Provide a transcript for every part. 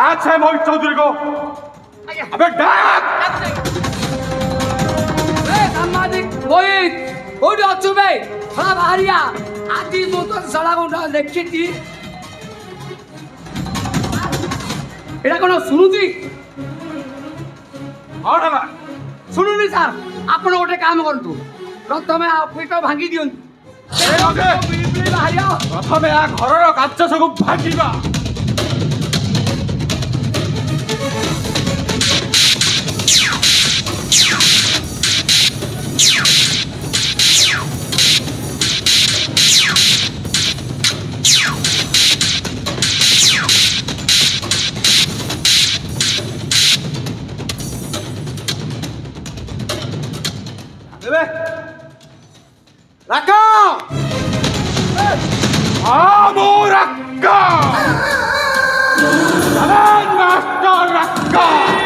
আছে মোহিত চৌধুরী গো আবে ডাক সাংবাদিক মোহিত কোটি অଛୁ বে সারা বাহারিয়া আদি মতন সারা কোন দেখছি এটা কোন শুনুছি হড়লা শুনুনি স্যার ଆପଣ ଗୋଟେ କାମ କରନ୍ତୁ ପ୍ରଥମେ ପେଟ ଭାଙ୍ଗି ଦିଅନ୍ତୁ ପ୍ରଥମେ ଆ ଘରର କାର୍ଯ୍ୟ ସବୁ ଭାଙ୍ଗିବା Raka! Amo Raka! Jalan Master Raka!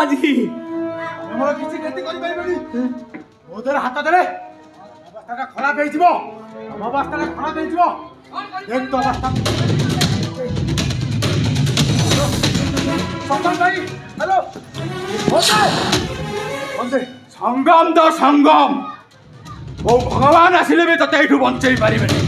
আজি আমার কিছু ক্ষতি করি পারিবনি ওদের হাত ধরে অবস্থাটা খারাপ হয়ে যাব অবস্থাটা খারাপ হয়ে যাব দেখ তো অবস্থা সন্তান ভাই হ্যালো বন্ধে সংগম তো সংগম ও ভগবান আসলে বি তোতে এইটু বঞ্চাই পারিবেনি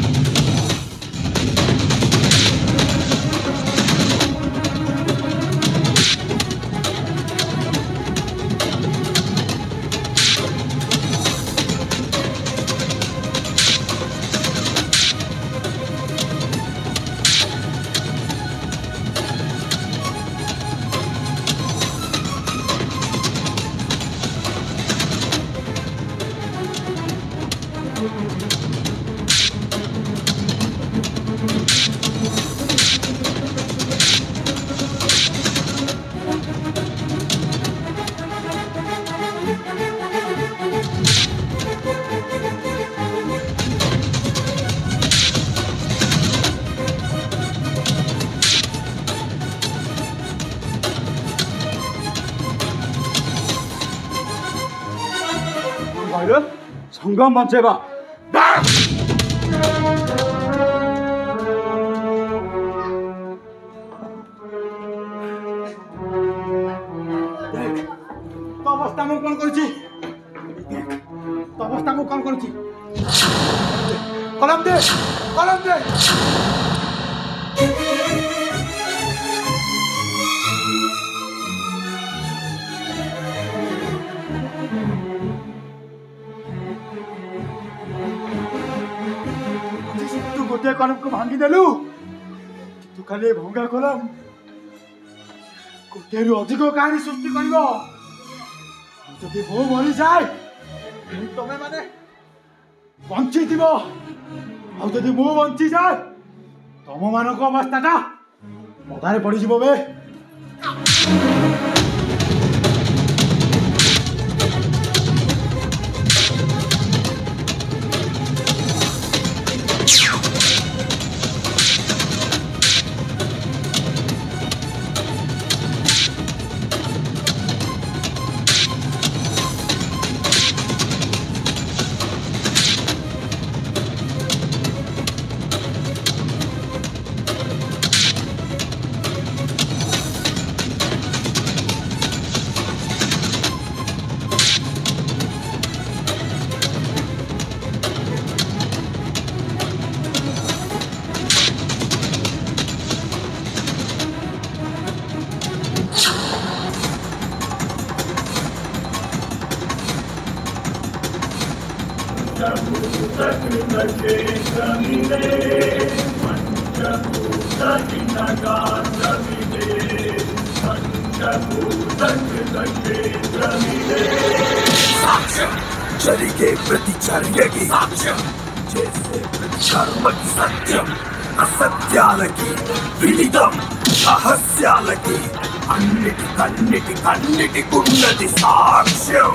সংগম বঞ্চাইবা অবস্থা মু কোন করছি অবস্থা মু কোন করছি কলম দে কলম দে गोटे कलम को भांगी देलु तू खाली भंगा कलम गोटे अधिक कहानी सृष्टि कर जदि मो मरी जाए तमें माने बंची थी आदि मो बंची जाए तुम मान अवस्था पदारे पड़ बे జరిగే ప్రతి చర్యకి సాక్ష్యం చేసే ప్రతి కర్మకి సత్యం అసత్యాలకి విదితం రహస్యాలకి అన్నిటికున్నది సాక్ష్యం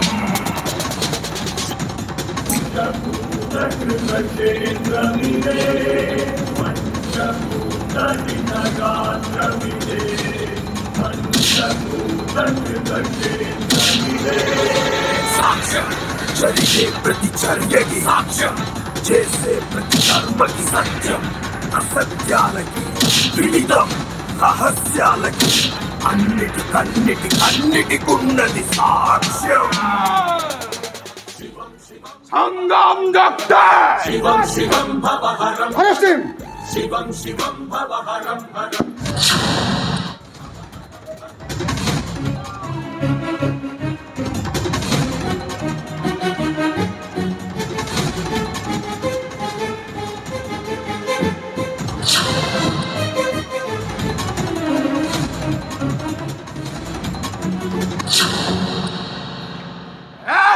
సాక్ష్యం జరిగే ప్రతి చర్యకి సాక్ష్యం చేసే ప్రతి కర్మకి సత్యం అసత్యాలకి విదితం రహస్యాలకి అన్నిటికున్నది సాక్ష్యం సంగం డాక్టర్ శివం శివం భవహరం శివం శివం భవహరం హరం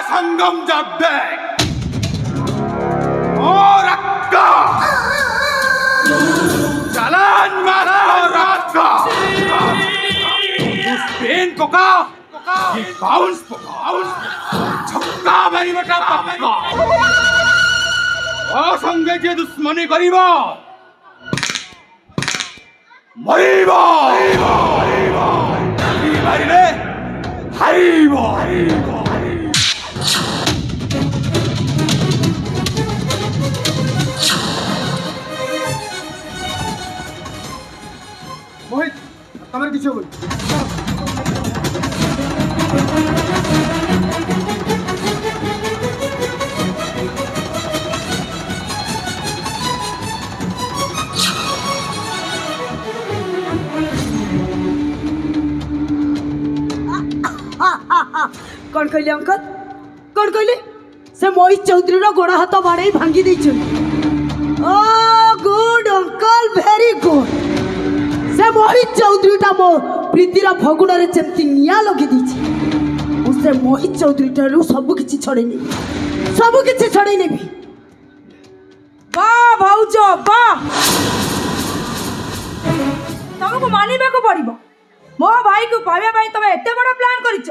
संगम जब और अक्का चलान मारा रात का स्पेन को का ये बाउंस छक्का मारी बटा पक्का और संगे के दुश्मनी करीबा मरीबा मारी ले हरीबा मोहित तमर किसी बोल कौन कहले अंकल कौन कहले से मोहित चौधरी रो गोड़ हाथ बाड़े भांगी दैछ ओ गुड अंकल वेरी गुड से मोहित चौधरी टा मो प्रीतिर फगुण रे जेमती निया लगी दैछ उसे मोहित चौधरी टा सब किछि छड़े नेबी वाह भाउजो वाह तुमको मानिबे को पड़िबो मो भाई को पावे भाई तुम एते बड़ा प्लान करिछ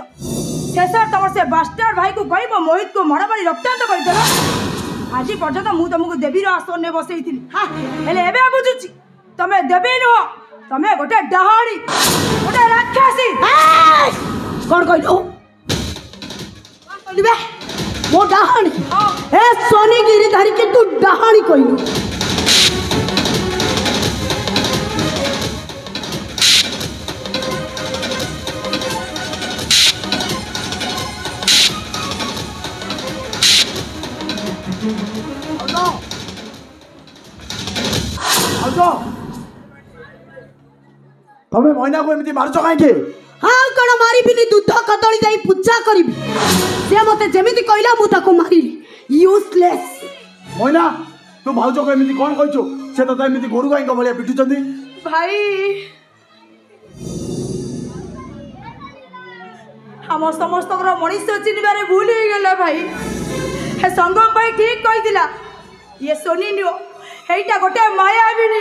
शेषर तुम से बास्टार्ड भाई को कहब मोहित को मड़ मारी रक्तांत कर आज पर्यटन मु तुमको देवीर आसन में बसई थी हेले एबे बुझुची तमे देवी नुह तमे गोटे डहाणी गोटे राक्षसी कौन कहलो कहलिबे मो डहाणी ए सोनी गिरिधारी के तू डहाणी कहलु तमे मैना को एमती मारछ काहे हाँ कौन मारी दूध कदली जाई पूजा करी से मते जेमिति कहला मु ताको मारी यूजलेस मैना तू भाउज को एमती कोन कहछु से तो एमती गोरु गाई को भलिया पिटुचंदी भाई हम समस्त मनीष चिन्हबारे भूल हो गला भाई हे संगम भाई ठीक कही दिला ये सोनी नुह हेटा गोटे मायाबिनी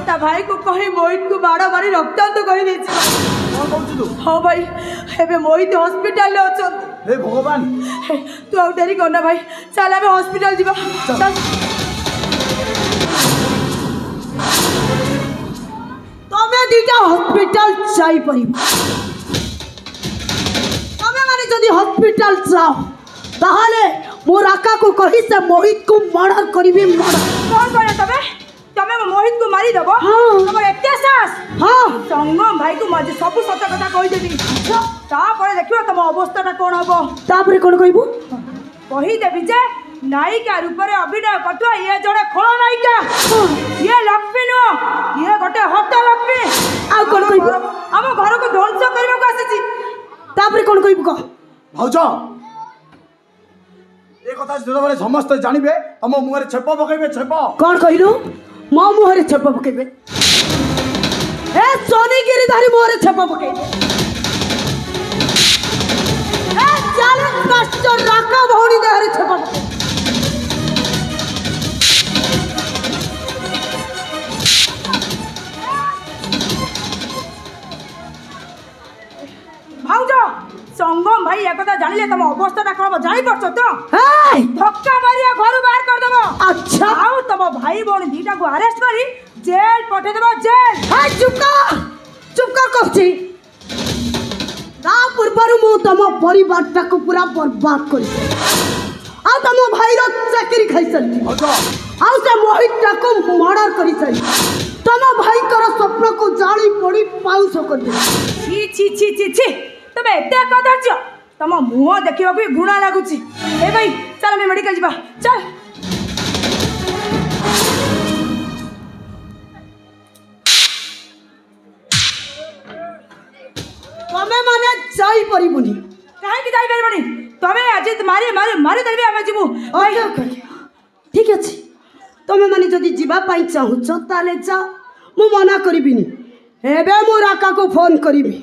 ता भाई को कही मोहित को बाड़ मारी रक्तांत कर हाँ भाई एबे मोहित हॉस्पिटल ले अच्छा हे भगवान तू आउ डेरी करना भाई चल आम हॉस्पिटल जीवा चल तमे दीटा हॉस्पिटल जाई परिबो तमे माने जदी हॉस्पिटल जाओ ताहले मोर आका को कही से मोहित को मर्डर करिबे मर्डर कौन करे तबे तमे मोहित को मारी दबो तमर एते साहस हां संगम भाई को मजे सब सत कथा कहि देबी ता परे देखियो तम अवस्थाटा कोन हबो ता परे कोन कहबो कहि देबी जे नायिका रूप रे अभिनय करतुआ ये जड़े खळ नायिका ये लक्ष्मी नो ये गोटे हत्या लक्ष्मी आ कोन कहबो हम घर को ध्वंस करबा को आसी ता परे कोन कहबो क भाउज ए ए कथा जेतबेले समस्त जानिबे तम मुहरे छेप पकेबे छेप कौन कहलु मो मुहरे छेप पकेबे ए सोनी गिरिधारी मुहरे छेप पकेबे ए चालक मास्टर राका भौणी देहरे छेप पकेबे भाउजो संगम भाई एक कथा जानिले तम अवस्थाटा कम जानि परछ तो धक्का मारिया घर बाहर कर देबो अच्छा आउ तम भाई बोन दीटा को अरेस्ट करी जेल पठे देबो जेल हाय चुप कर कहछि ता पूर्वरु मु तम परिवारटा को पूरा बर्बाद करि आ तम भाई रो चाकरी खाइसली आ से मोहितटा को मर्डर करि सरी तम भाई कर स्वप्न को जाली पड़ी पाउस कर दे छी तमे एते कदर्ज तम मुह देखिबा भी घृणा लागुची ए भाई चल मैं मेडिकल जीवा चल तमे माने जाई परिबुनी काहे कि जाई परिबुनी तमे आज मारी देबे हम जीवु ठीक अछि तमे माने जदी जीवा पाई चाहू छ ताले जा मु मना करिबिनी एबे मु राका को फोन करिबी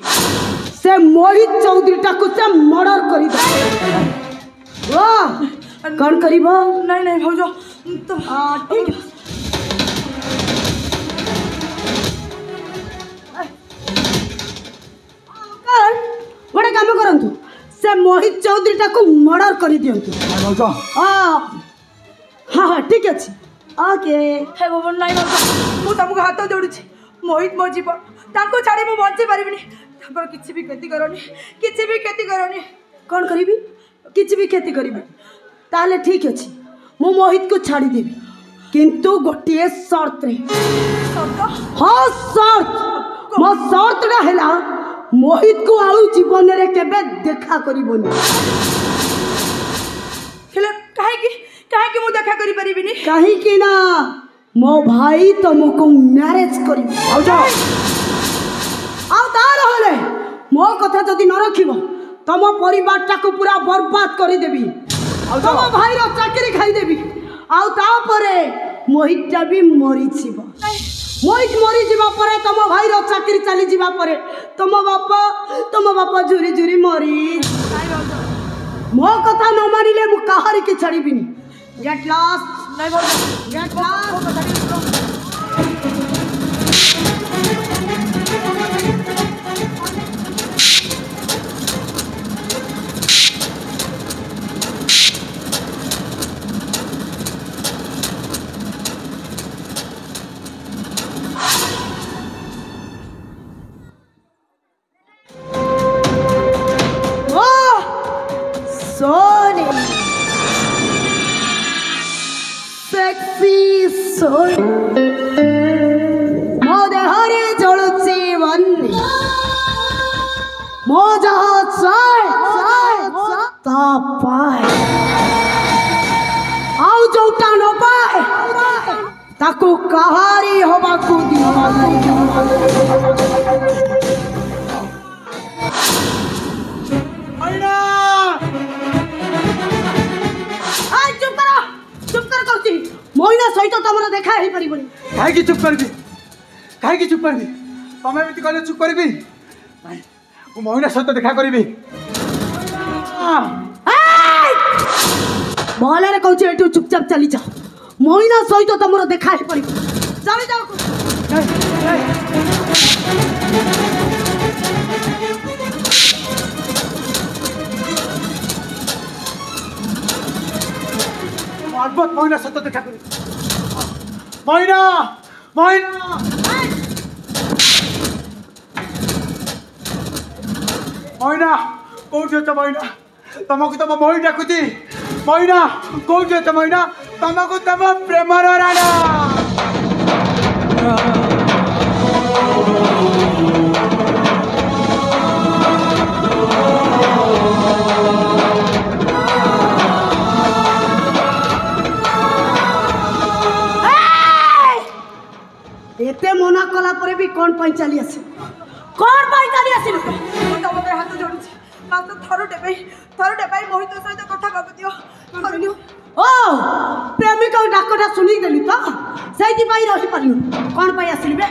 से मोहित चौधरी को से मर्डर करी दे वाह कौन करीबो नहीं भाउजो तो ठीक अंकल गोटे काम करंतु से मोहित चौधरी को मर्डर करी दियंतु भाउजो हां ठीक अछि ओके हे बाबा नहीं भाउजो मु तुमको हाथ जोडुछि मोहित मो जीवन ताको छाड़ी मु बंची परिबिनी तापर किछि भी खेती करनी कौन करीबी किछि भी खेती करीबी ताले ठीक अछि मु मोहित को छाड़ी देबी किंतु गोटिए शर्त रे हां शर्त मो शर्त रा हैला मोहित को आउ जीवन रे केबे देखा करिबोनी हेले काहे कि मु देखा करि परिबिनी काहे कि ना मो भाई तुमको मैरिज करिबो आउ जा आउ तार होले मो कथा जदी न रखिबो तम परिवारटा को पूरा बर्बाद करि देबी तम भाई रो चाकरी खाई देबी आउ ता परे मोहितटा भी मरि छिबो मोहित मरि जिबा परे तम भाई रो चाकरी चली जिबा परे तम बापा झुरी झुरी मरि मो कथा न मानिले मु काहारी के छड़ीबिनी गेट लॉस्ट नहीं बोल get lost Soni sexy Soni मो देहरे जळुची वन्नी मो जहा चाय ता पाए आउ जोटा न पाए ताको कहारी होबा को दिवा आइना चुप कर कहती मोहिना सहित तमरा देखा ही परिबनी काहे की चुप करबी तमे बिति कहले चुप करबी नहीं मु मोहिना सहित देखा करबी भले रे कहू एटू चुपचाप चली जा मोहिना सहित तमरा देखा ही परिबनी चली जाओ अद्भुत मोहिना सहित देखा करबी मोहिना कोठी छ मोहिना तमको तम मोहि डाकुती मोहिना कोठी छ मोहिना तमको तम प्रेमर राणा एते मना कला परे भी कौन पाई चली आसी कौन पाई चली आसी तम हाथ जोडुछि ମାତ୍ର ଥରୁଟେ ପାଇଁ ମୋହିତ ସହିତ କଥା ହେବାକୁ ଦିଅ। ଓ ପ୍ରେମିକ ଡାକଟା ଶୁଣିଦେଲି ତ ସେଇଥିପାଇଁ ରହିପାରିଲୁ। କ'ଣ ପାଇଁ ଆସିଲି ବେ?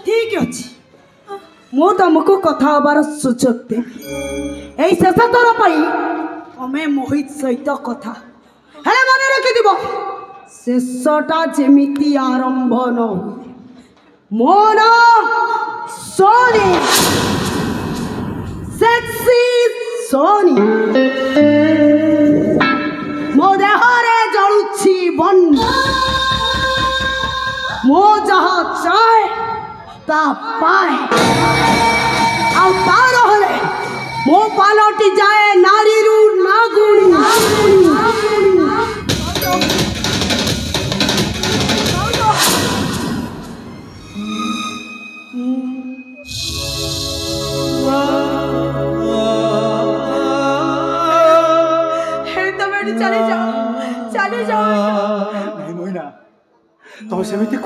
ठीक अच्छे मु तुमको कथा हबार सुजोग देवी यही शेष थर तुम्हें मोहित सहित कथा हेले मन रखि शेषटा जेमिति आरंभ न हुए। मो ना सोनी सेक्सी सोनी मो देहरे जलुछि बन मो जहा चाहे ता पाए तार हले मो पालटी जाए नारी रू नागुणी। चले जाओ नहीं मोहिना तो सेमिति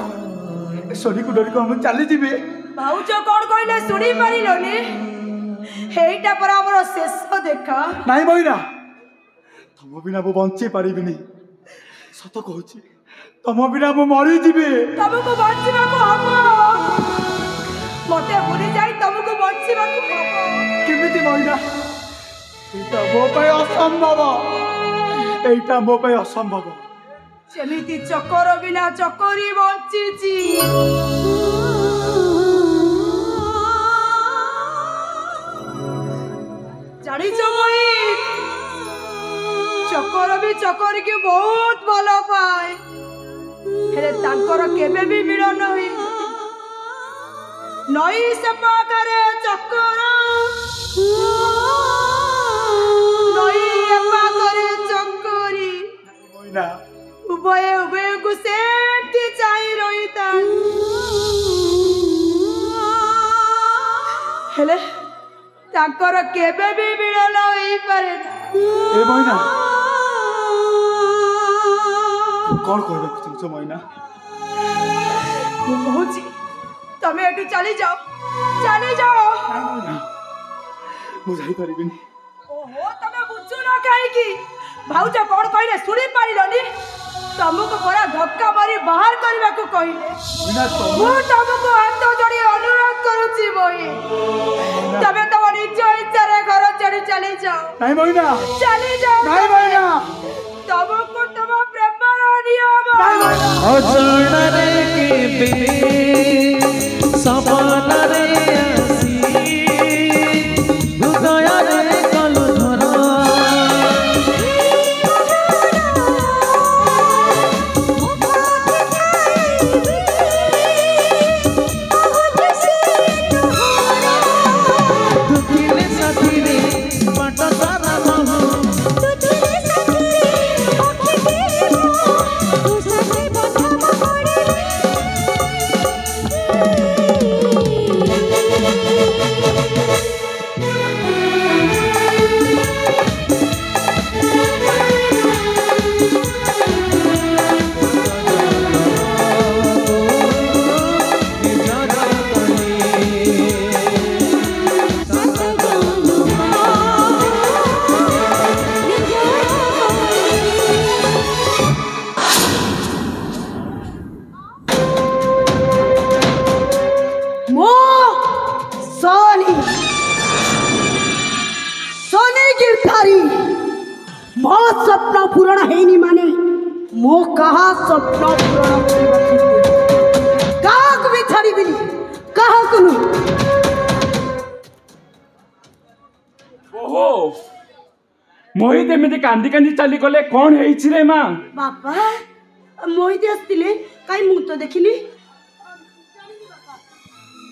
सोनी को डरी को हम चली जीवे। भाउज कौन कहले सुनी पारिलोनी हेइटा पर हमर शेष देखा। नहीं मोहिना तुम बिना वो बंची पारिबिनी सत कहूची तुम बिना वो मरी जीवे। तुमको बंचीबा को हबो मते भूली जाई तुमको बंचीबा को हबो केमिति मोहिना एटा मो पे असंभव एटा मो पे असंभव। जेमिति चक्कर बिना चक्करी बंचीची जानी मोहित चक्कर भी चक्कर के बहुत भल पाए हेले तांकर केबे भी मिलन हुई नई से पाखरे चक्कर नई पाखरे चक्करी मोहिना उभय को सेठी चाहि रहिता हेले तांकर केबे भी मिलन होई पारे ए मोहिना कौन कहबा चाहछ मोहिना मु कहूची तमे एटू चली जाओ मु जाई परिबिनी। ओहो तमे बुझु न काहे की भाउजा कोन कहले सुनी पारिलोनी तुमको बड़ा धक्का मारी बाहर करने को कहले मु तुमको हाथ जोड़ी अनुरोध करूची मोहि तबे तुम निज इच्छा रे घर चढ़ी चली जाओ। नहीं मोहिना चली जाओ नहीं मोहिना तुमको तुम प्रेम नियम अजन रे के सपन रे आसी हृदय रे कलु धरा स्वप्न पूरण है माने मो कहा स्वप्न पूरण कहा भी छाड़ी कहा ओहो मोहित एमती कांदी कांदी चली गले कौन है माँ बापा मोहित आसते कहीं मु तो देखनी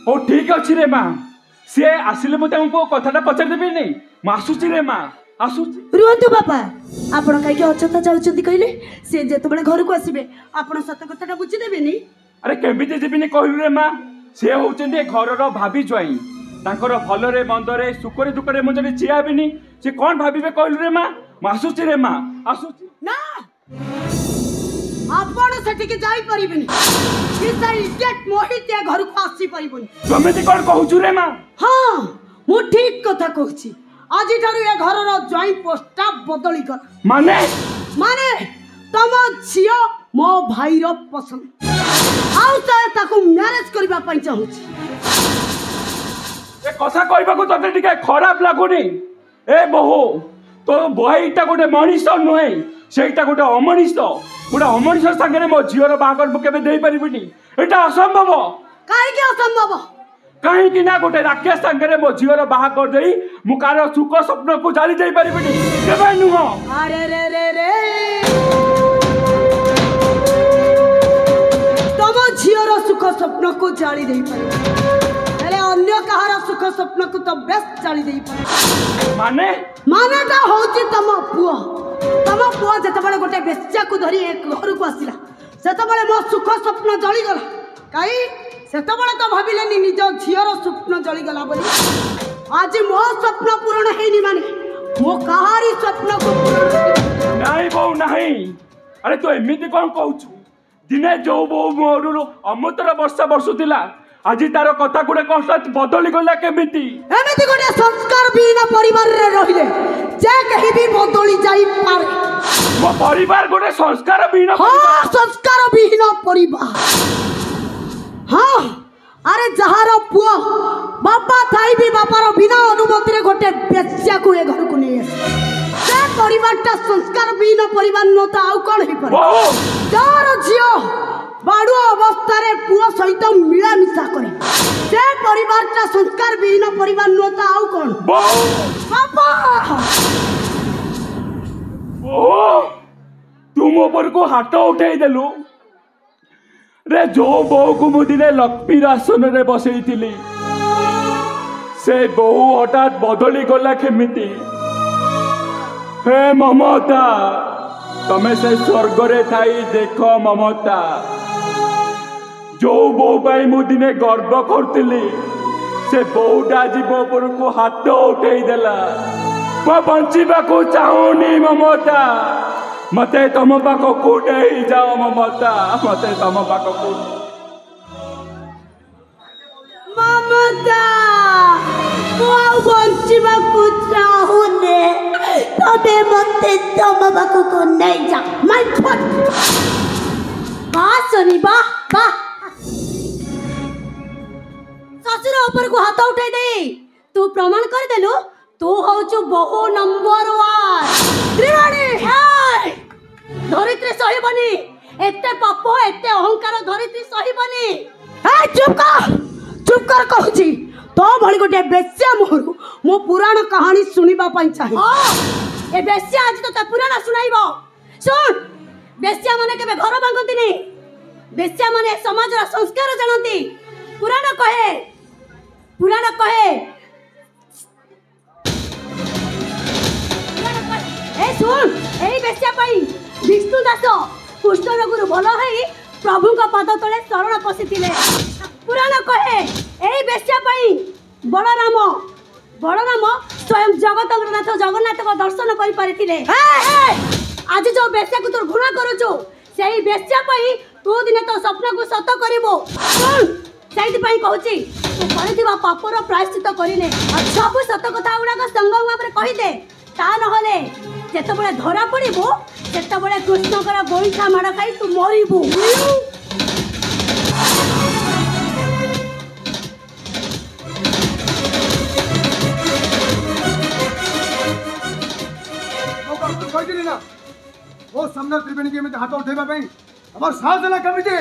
ओ ठीक अच्छी रे माँ सी आसिले मुझे कथाटा पचार देवी नहीं आसूची रे माँ आसूची रुहतु बापा ଆପଣ କାହିଁକି ଅଯଥା ଯାଉଛନ୍ତି କହିଲେ? ସେ ଯେତେବେଳେ ଘରକୁ ଆସିବେ ଆପଣ ସତ କଥାଟା ବୁଝିଦେବେନି? ଆରେ କେମିତି ଯିବିନି କହିଲୁ ରେ ମା? ସେ ହଉଛନ୍ତି ଏ ଘରର ଭାବି ଜ୍ୱାଇଁ। ତାଙ୍କର ଭଲରେ ମନ୍ଦରେ ସୁଖରେ ଦୁଃଖରେ ମୁଁ ଯଦି ଠିଆ ହେବିନି ସେ କ'ଣ ଭାବିବେ କହିଲୁ ରେ ମା? ମୁଁ ଆସୁଛି ରେ ମା, ଆସୁଛି। ନା, ଆପଣ ସେଠିକି ଯାଇପାରିବେନି। ମୋହିତ ଏ ଘରକୁ ଆସିପାରିବନି। କେମିତି କ'ଣ କହୁଛୁ ରେ ମା? ହଁ, ମୁଁ ଠିକ କଥା କହୁଛି। ଆଜିଠାରୁ ଏ ଘରର ଜ୍ୱାଇଁ ପୋଷ୍ଟଟା ବଦଳିଗଲା। ମାନେ ମାନେ ତମ ଝିଅ ମୋ ଭାଇର ପସନ୍ଦ, ଆଉ ତାକୁ ମ୍ୟାରେଜ କରିବା ପାଇଁ ଚାହୁଁଛି। ଏ କଥା କହିବାକୁ ତତେ ଟିକେ ଖରାପ ଲାଗୁନି? ଏ ବୋହୁ, ତୋ ଭାଇଟା ଗୋଟେ ମଣିଷ ନୁହେଁ, ସେଇଟା ଗୋଟେ ଅମଣିଷ। ଗୋଟେ ଅମଣିଷ ସାଙ୍ଗରେ ମୋ ଝିଅର ବାହାଘର ମୁଁ କେବେ ଦେଇପାରିବିନି। ଏଇଟା ଅସମ୍ଭବ। କାହିଁକି ଅସମ୍ଭବ? କାହିଁକି ନା ଗୋଟେ ରାକ୍ଷସ ସାଙ୍ଗରେ ମୋ ଝିଅର ବାହାଘର ଦେଇ ମୁଁ କାହାର ସୁଖ ସ୍ୱପ୍ନକୁ ଜାଳି ଦେଇ ପାରିବିନି, କେବେ ନୁହଁ। ଆରେ ରେ ରେ ରେ, ତମ ଝିଅର ସୁଖ ସ୍ୱପ୍ନକୁ ଜାଳି ଦେଇପାରିବି, ହେଲେ ଅନ୍ୟ କାହାର ସୁଖ ସ୍ୱପ୍ନକୁ ତ ବେଶ ଜାଳି ଦେଇପାରିବି। ମାନେଟା ହଉଛି ତମ ପୁଅ। ତମ ପୁଅ ଯେତେବେଳେ ଗୋଟେ ବେଶ୍ୟାକୁ ଧରି ଏ ଘରକୁ ଆସିଲା ସେତେବେଳେ ମୋ ସୁଖ ସ୍ୱପ୍ନ ଜଳିଗଲା। କାହିଁ ସେତେବେଳେ ତ ଭାବିଲେନି ନିଜ ଝିଅର ସ୍ୱପ୍ନ ଜଳିଗଲା ବୋଲି। ଆଜି ମୋ ସ୍ୱପ୍ନ ପୂରଣ ହେଇନି ମାନେ ମୁଁ କାହାରି ସ୍ୱପ୍ନକୁ ନାଇଁ ବୋଉ ନାହିଁ। ଆରେ ତୁ ଏମିତି କ'ଣ କହୁଛୁ? ଦିନେ ଯୋଉ ବୋଉ ମୋରୁ ଅମୃତର ବର୍ଷା ବର୍ଷୁଥିଲା ଆଜି ତାର କଥା ଗୁଡେ କ'ଣ ବଦଳିଗଲା କେମିତି? ଏମିତି ଗୋଟେ ସଂସ୍କାର ବିହୀନ ପରିବାରରେ ରହିଲେ ଯେ କେହି ବି ବଦଳି ଯାଇପାରେ। ମୋ ପରିବାର ଗୋଟେ ସଂସ୍କାର ବିହୀନ? ହଁ, ସଂସ୍କାର ବିହୀନ ପରିବାର। ହଁ, ଆରେ ଯାହାର ପୁଅ ବାପା ଥାଇ ବି ବାପାର ବିନା ଅନୁମତିରେ ଗୋଟେ ବେଶ୍ୟାକୁ ଏ ଘରକୁ ନେଇ ଆସେ, ସେ ପରିବାରଟା ସଂସ୍କାର ବିହୀନ ପରିବାର ନୁହଁ ତ ଆଉ କ'ଣ ହେଇପାରେ? ଯାହାର ଝିଅ ବାଡୁଆ ଅବସ୍ଥାରେ ପୁଅ ସହିତ ମିଳାମିଶା କରେ ସେ ପରିବାରଟା ସଂସ୍କାର ବିହୀନ ପରିବାର ନୁହଁ ତ ଆଉ କ'ଣ? ବାପା, ତୁ ମୋ ଉପରକୁ ହାତ ଉଠେଇ ଦେଲୁ ରେ। ଯୋଉ ବୋଉକୁ ମୁଁ ଦିନେ ଲକ୍ଷ୍ମୀର ଆସନରେ ବସେଇଥିଲି ସେ ବୋଉ ହଠାତ୍ ବଦଳି ଗଲା କେମିତି? ହେ ମମତା, ତମେ ସେ ସ୍ୱର୍ଗରେ ଥାଇ ଦେଖ ମମତା। ଯୋଉ ବୋଉ ପାଇଁ ମୁଁ ଦିନେ ଗର୍ବ କରୁଥିଲି ସେ ବୋଉଟା ଆଜି ମୋ ଉପରକୁ ହାତ ଉଠେଇ ଦେଲା। ମୁଁ ବଞ୍ଚିବାକୁ ଚାହୁଁନି ମମତା, ମତେ ତମ ପାଖକୁ ନେଇଯାଅ ମମତା, ମତେ ତମ ପାଖକୁ। ମମତା, ମୁଁ ଆଉ ବଞ୍ଚିବାକୁ ଚାହୁଁନି, ତମେ ମତେ ତମ ପାଖକୁ ନେଇଯାଅ। ମାଇ ଫଟ୍, ବା ସୋନି ବା ବା। ଶ୍ୱଶୁର ଉପରକୁ ହାତ ଉଠେଇ ଦେଇ ତୁ ପ୍ରମାଣ କରିଦେଲୁ ତୁ ହଉଛୁ ବହୁ ନମ୍ବର 1। ତ୍ରିବାଣୀ, ଧରିତ୍ରୀ ସହିବନି ଏତେ ପାପ, ଏତେ ଅହଙ୍କାର ଧରିତ୍ରୀ ସହିବନି। ଚୁପ୍ କର କହୁଛି। ତୋ ଭଳି ଗୋଟେ ବେଶ୍ୟା ମୁହଁରୁ ମୁଁ ପୁରାଣ କାହାଣୀ ଶୁଣିବା ପାଇଁ ଚାହେଁ। ଏ ବେଶ୍ୟା ଆଜି ତୋତେ ପୁରାଣ ଶୁଣାଇବ। ଶୁଣ, ବେଶ୍ୟା ମାନେ କେବେ ଘର ଭାଙ୍ଗନ୍ତିନି, ବେଶ୍ୟା ମାନେ ସମାଜର ସଂସ୍କାର ଜାଣନ୍ତି। ପୁରାଣ କହେ ଶୁଣ, ଏଇ ବେଶ୍ୟା ପାଇଁ ବିଷ୍ଣୁ ଦାସ କୁଷ୍ଠ ରୋଗରୁ ଭଲ ହେଇ ପ୍ରଭୁଙ୍କ ପାଦ ତଳେ ଶରଣ ପଶିଥିଲେ। ପୁରାଣ କହେ ଏଇ ବେଶ୍ୟା ପାଇଁ ବଳରାମ ସ୍ୱୟଂ ଜଗତର ନାଥ ଜଗନ୍ନାଥଙ୍କ ଦର୍ଶନ କରିପାରିଥିଲେ। ଆଜି ଯୋଉ ବେଶ୍ୟାକୁ ତୁ ଘୃଣା କରୁଛୁ ସେଇ ବେଶ୍ୟା ପାଇଁ ତୁ ଦିନେ ତୋ ସ୍ୱପ୍ନକୁ ସତ କରିବୁ। ସେଇଥିପାଇଁ କହୁଛି ତୁ କରିଥିବା ପାପର ପ୍ରାୟଶ୍ଚିତ କରିନେ ସବୁ ସତ କଥା ଗୁଡାକ ସଙ୍ଗମ ଭାବରେ କହିଦେ। ତା ନହେଲେ ଯେତେବେଳେ ଧରା ପଡିବୁ ସେତେବେଳେ କୃଷ୍ଣଙ୍କର ଗୋଇଠା ମାଡ଼ ଖାଇ ତୁ ମରିବୁ। କହିଥିଲି ନା ମୋ ସାମ୍ନା ତ୍ରିବେଣୀକି ଏମିତି ହାତ ଉଠେଇବା ପାଇଁ ଆମର ସାହସ ହେଲା କେମିତି?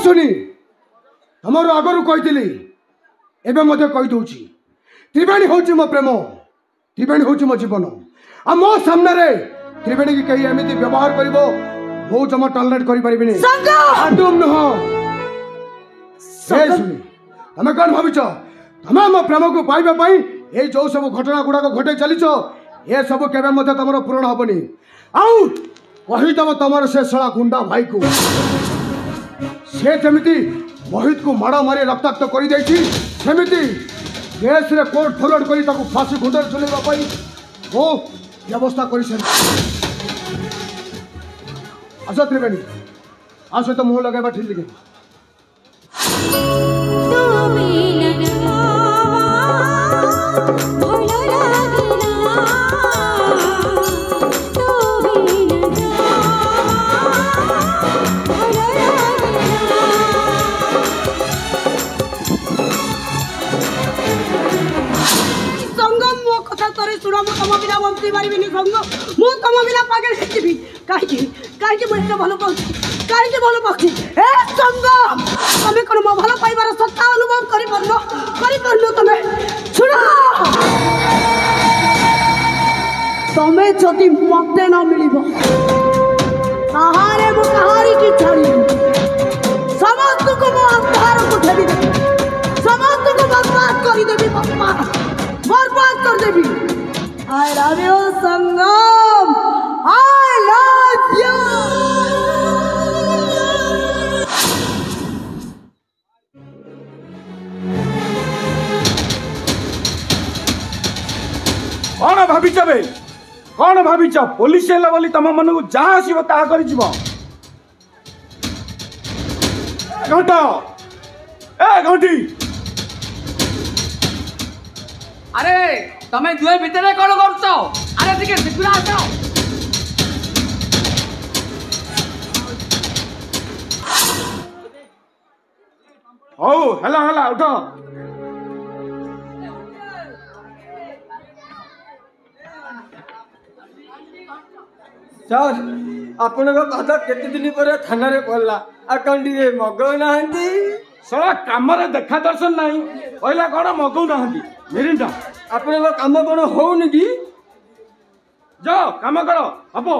ଶୁଣି ତମର ଆଗରୁ କହିଥିଲି, ଏବେ ମଧ୍ୟ କହିଦେଉଛି, ତ୍ରିବେଣୀ ହେଉଛି ମୋ ପ୍ରେମ, ତ୍ରିବେଣୀ ହେଉଛି ମୋ ଜୀବନ। ଆଉ ମୋ ସାମ୍ନାରେ ତ୍ରିବେଣୀକି କେହି ଏମିତି ବ୍ୟବହାର କରିବ ମୁଁ ଜମା ଟଲରେଟ୍ କରିପାରିବିନି। ନୁହଁ ଶୁଣି, ତମେ କ'ଣ ଭାବିଛ ତମେ ମୋ ପ୍ରେମକୁ ପାଇବା ପାଇଁ ଏଇ ଯୋଉ ସବୁ ଘଟଣା ଗୁଡାକ ଘଟେଇ ଚାଲିଛ ये सब केबे मते तमरो पूर्ण हबनी आउ कहि दब तमरो से सळा गुंडा भाई को से जेमिति मोहित को माड़ा मारी रक्ताक्त कर देछि सेमिति केस रे कोर्ट फरवर्ड करी ताको फांसी गुंडा चलेबा पई वो व्यवस्था करी से आशा त्रिवेणी आशा तो मुंह लगाइबा ठीक लगे मंत्री मारिबिनी संग मु तम बिना पागल हेतिबी काहे मुझे भलो पाउछि काहे भलो पाउछि ए संग तमे कोन मो भलो पाइबार सत्ता अनुभव करि परनो तमे सुनो तमे जदि मते न मिलिबो ताहारे मु कहारी की छाड़ी समस्त को मो अंधार को ठेली देबी समस्त को बर्बाद करि देबी बर्बाद कर देबी I love you, Sangam. I love you. कौन भाविच बे कौन भाविच पुलिस है बोली तुम मन को जहाँ आसो ता कर घंटा ए घंटी अरे तमें दुए भितर कौन कर अरे टिके शीघ्र आस हौ हला हला उठ सर आपण कथा केते दिन पर थाना रे पड़ला अकाउंटी रे मगौ नाहंती सला काम रे देखा दर्शन नहीं कहला कौन मगौ नाहंती मिरिंडा आपण काम कौन होउनी कि जाओ काम करो हबो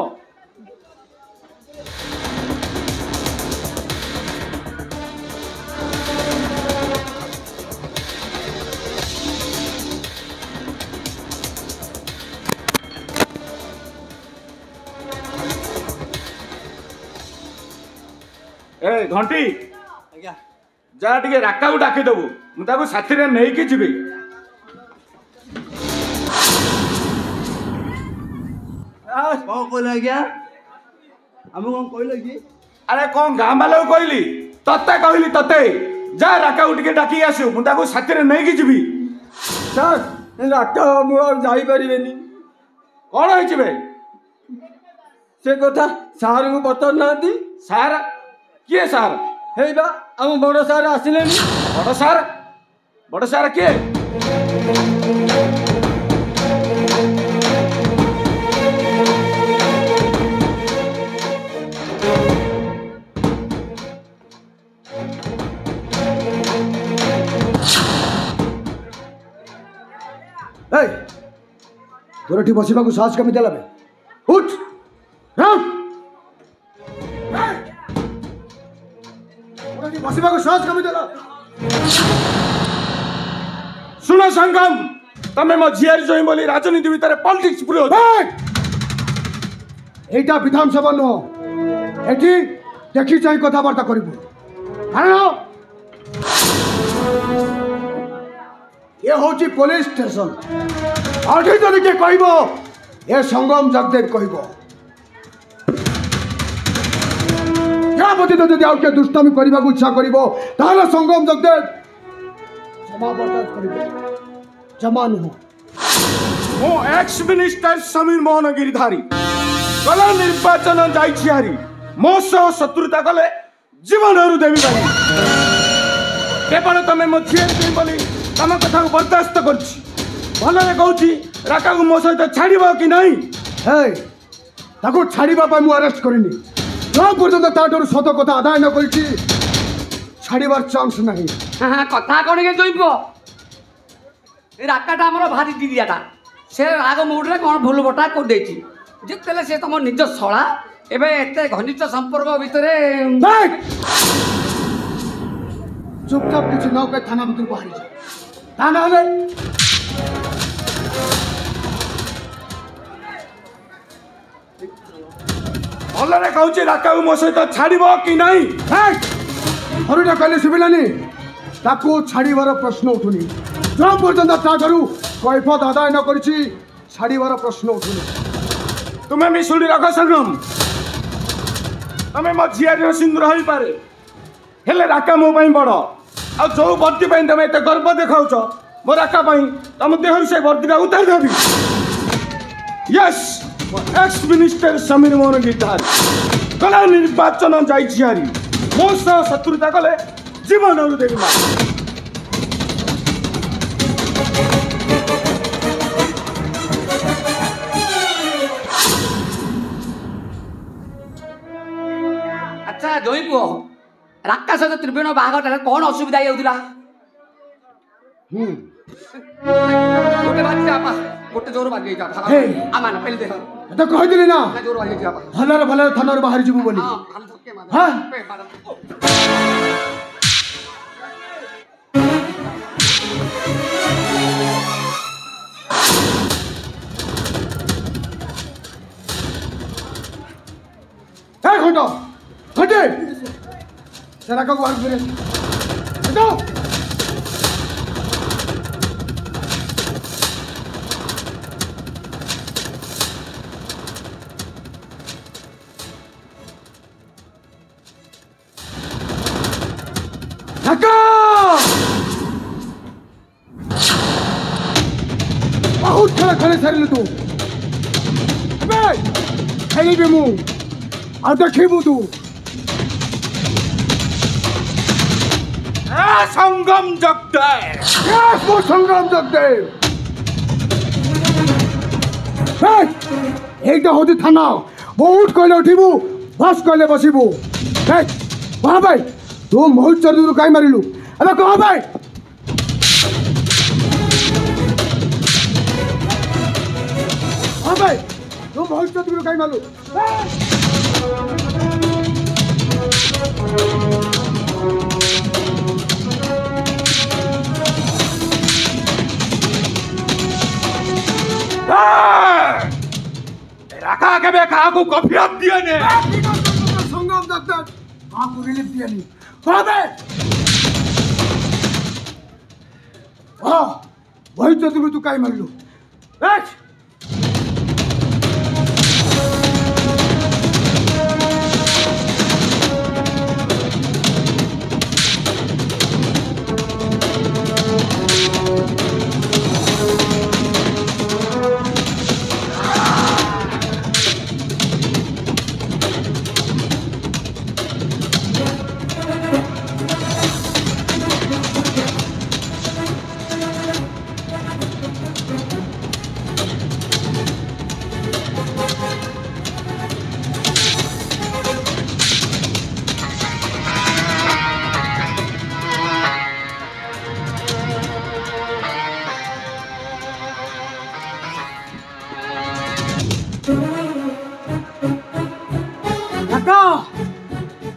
ए घंटी आज्ञा जा टिके राका को डाकी दबु मु ताको साथी रे नै के जिबे कौन कहल आज्ञा हम कौन कहल कि अरे कौन गाँ वाला कहली तते कहली तते जा राका को टिके डाकी आसु मु ताको साथी रे नै के जिबी सर राका मु और जाई परिबेनी कौन है जिबे से कथा सार को बतर नांती सार किए सार हेई बा हम बड़ सार आसिलेनी बड़ सार किए तोरठी बसवा को साहस कमी देला बे उठ तोरठी बसवा को साहस कमी देला सुनो संगम तमे मो झियारी जोई बोली राजनीति भीतर पॉलिटिक्स पुरो एटा विधानसभा नो एठी देखि चाहि कथाबार्ता करिबो हां ये होची पुलिस स्टेशन आठी जदि के कहबो ए संगम जगदेव कहबो या बति जदि आउ के दुष्टामी करबा को इच्छा करबो ताले संगम जगदेव क्षमा बर्दाश्त करबो जमा नु मो एक्स मिनिस्टर समीर मोहन गिरिधारी कला निर्वाचन जाई छियारी मो सह शत्रुता कले जीवन हरु देवी बाई केवल तमे मो झियारी बोली तम कथा को बर्दाश्त करछि भलरे कहूछि राका को मो सहित छाड़िबो कि नहीं हे ताको छाड़िबा पय मु अरेस्ट करिनी जो पर्यंत ताटोर सत कथा आदाय न करछि छाड़िबार चांस नहीं हाँ कथा कौन के जोइब राकाटा आमर भारी दिदियाटा से आग मुड्रे कौन भूल बटा कर देछि जितेले से तुम निज शला एबे एते घनिष्ठ संपर्क भितर चुपचाप किसी न कह थाना भीतर बाहरी जा थाना हले ଭଲରେ କହୁଛି ରାକାକୁ ମୋ ସହିତ ଛାଡ଼ିବ କି ନାହିଁ? ହରିଟା କହିଲେ ଶୁଭିଲାନି ତାକୁ ଛାଡ଼ିବାର ପ୍ରଶ୍ନ ଉଠୁନି ଯେଉଁ ପର୍ଯ୍ୟନ୍ତ ତା ଘରୁ କୈଫତ ଆଦାୟ ନ କରିଛି ଛାଡ଼ିବାର ପ୍ରଶ୍ନ ଉଠୁନି। ତୁମେ ମିଶୁଡ଼ି ରଖ ସଂଗ୍ରାମ। ତମେ ମୋ ଝିଆରୀର ସିନ୍ଦୁର ହୋଇପାରେ ହେଲେ ରାକା ମୋ ପାଇଁ ବଡ଼। ଆଉ ଯୋଉ ବର୍ତ୍ତି ପାଇଁ ତମେ ଏତେ ଗର୍ବ ଦେଖାଉଛ ମୋ ରାକା ପାଇଁ ତମ ଦେହରୁ ସେ ବର୍ତ୍ତିଟା ଉତାରି ଦେବି। Yes ex minister Samir Mohan ଗୀତାର କଲା ନିର୍ବାଚନ ଯାଇଛି ହାରି ମୋ ସହ ଶତ୍ରୁତା କଲେ ଜୀବନରୁ ଦେବି ମା। ଆଚ୍ଛା ଜୟୀ ପୁଅ ରାକା ସହିତ ତ୍ରିବେଣୀ ବାହାଘରଟାରେ କ'ଣ ଅସୁବିଧା ହେଇଯାଉଥିଲା? ଗୋଟେ ବାଜି ବାପା ଗୋଟେ ଜୋର ବାଜି ଯାଇଛ ଆମାନ ପେଲି ଦେହ ତ କହିଥିଲି ନା ଜୋର ବାଜି ଯାଇଛ ବାପା ଭଲରେ ଭଲରେ ଥାନାରୁ ବାହାରି ଯିବୁ ବୋଲି। ঘন্ট ঘন্টে সে রাকাକୁ ବାହାରକୁ ଫେରେ ବହୁତ ଖେଳ ଖେଳି ସାରିଲୁ ତୁ ଏବେ ଖେଳିବି ମୁଁ ଆଉ ଦେଖିବୁ ତୁ। ସଂଗ୍ରାମ ଜଗଦେବ ମୁଁ ସଂଗ୍ରାମ ଜଗଦେବ। এইটা হচ্ছে থানা বহুত কইলে উঠিবু বাস কইলে বসিবু। কহ ভাই তু মহুত চরিত্র কাই মারিলু এবে কহ ভাই। ভাই তু মহুত চরিত্র কাই মারলু। রাকা কেবে কাহাকু কফিয়ত দিয়েনি সংগ্রাম ডাক্তার কাহাকু রিলিফ দিয়েনি কবে বই তো তুমি কাই মারলু।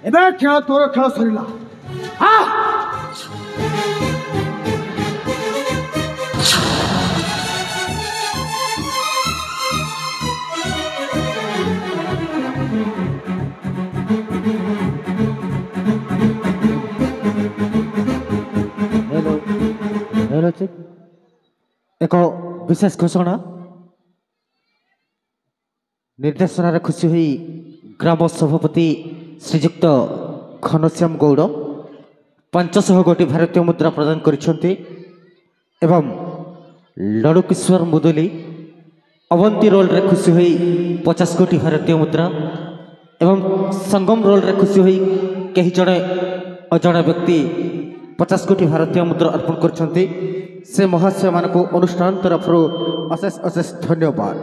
ଏବେ ଖେଳ ତୋର ଖେଳ ସରିଲା। ଏକ ବିଶେଷ ଘୋଷଣା ନିର୍ଦ୍ଦେଶନାରେ ଖୁସି ହୋଇ ଗ୍ରାମ ସଭାପତି ଶ୍ରୀଯୁକ୍ତ ଘନଶ୍ୟାମ ଗୌଡ଼ 500 ଗୋଟି ଭାରତୀୟ ମୁଦ୍ରା ପ୍ରଦାନ କରିଛନ୍ତି ଏବଂ ଲଡ଼ୁକିଶୋର ମୁଦୁଲି ଅବନ୍ତୀ ରୋଲରେ ଖୁସି ହୋଇ 50 ଗୋଟି ଭାରତୀୟ ମୁଦ୍ରା ଏବଂ ସଙ୍ଗମ ରୋଲରେ ଖୁସି ହୋଇ କେହି ଜଣେ ଅଜଣା ବ୍ୟକ୍ତି 50 କୋଟି ଭାରତୀୟ ମୁଦ୍ରା ଅର୍ପଣ କରିଛନ୍ତି। ସେ ମହାଶୟମାନଙ୍କୁ ଅନୁଷ୍ଠାନ ତରଫରୁ ଅଶେଷ ଅଶେଷ ଧନ୍ୟବାଦ।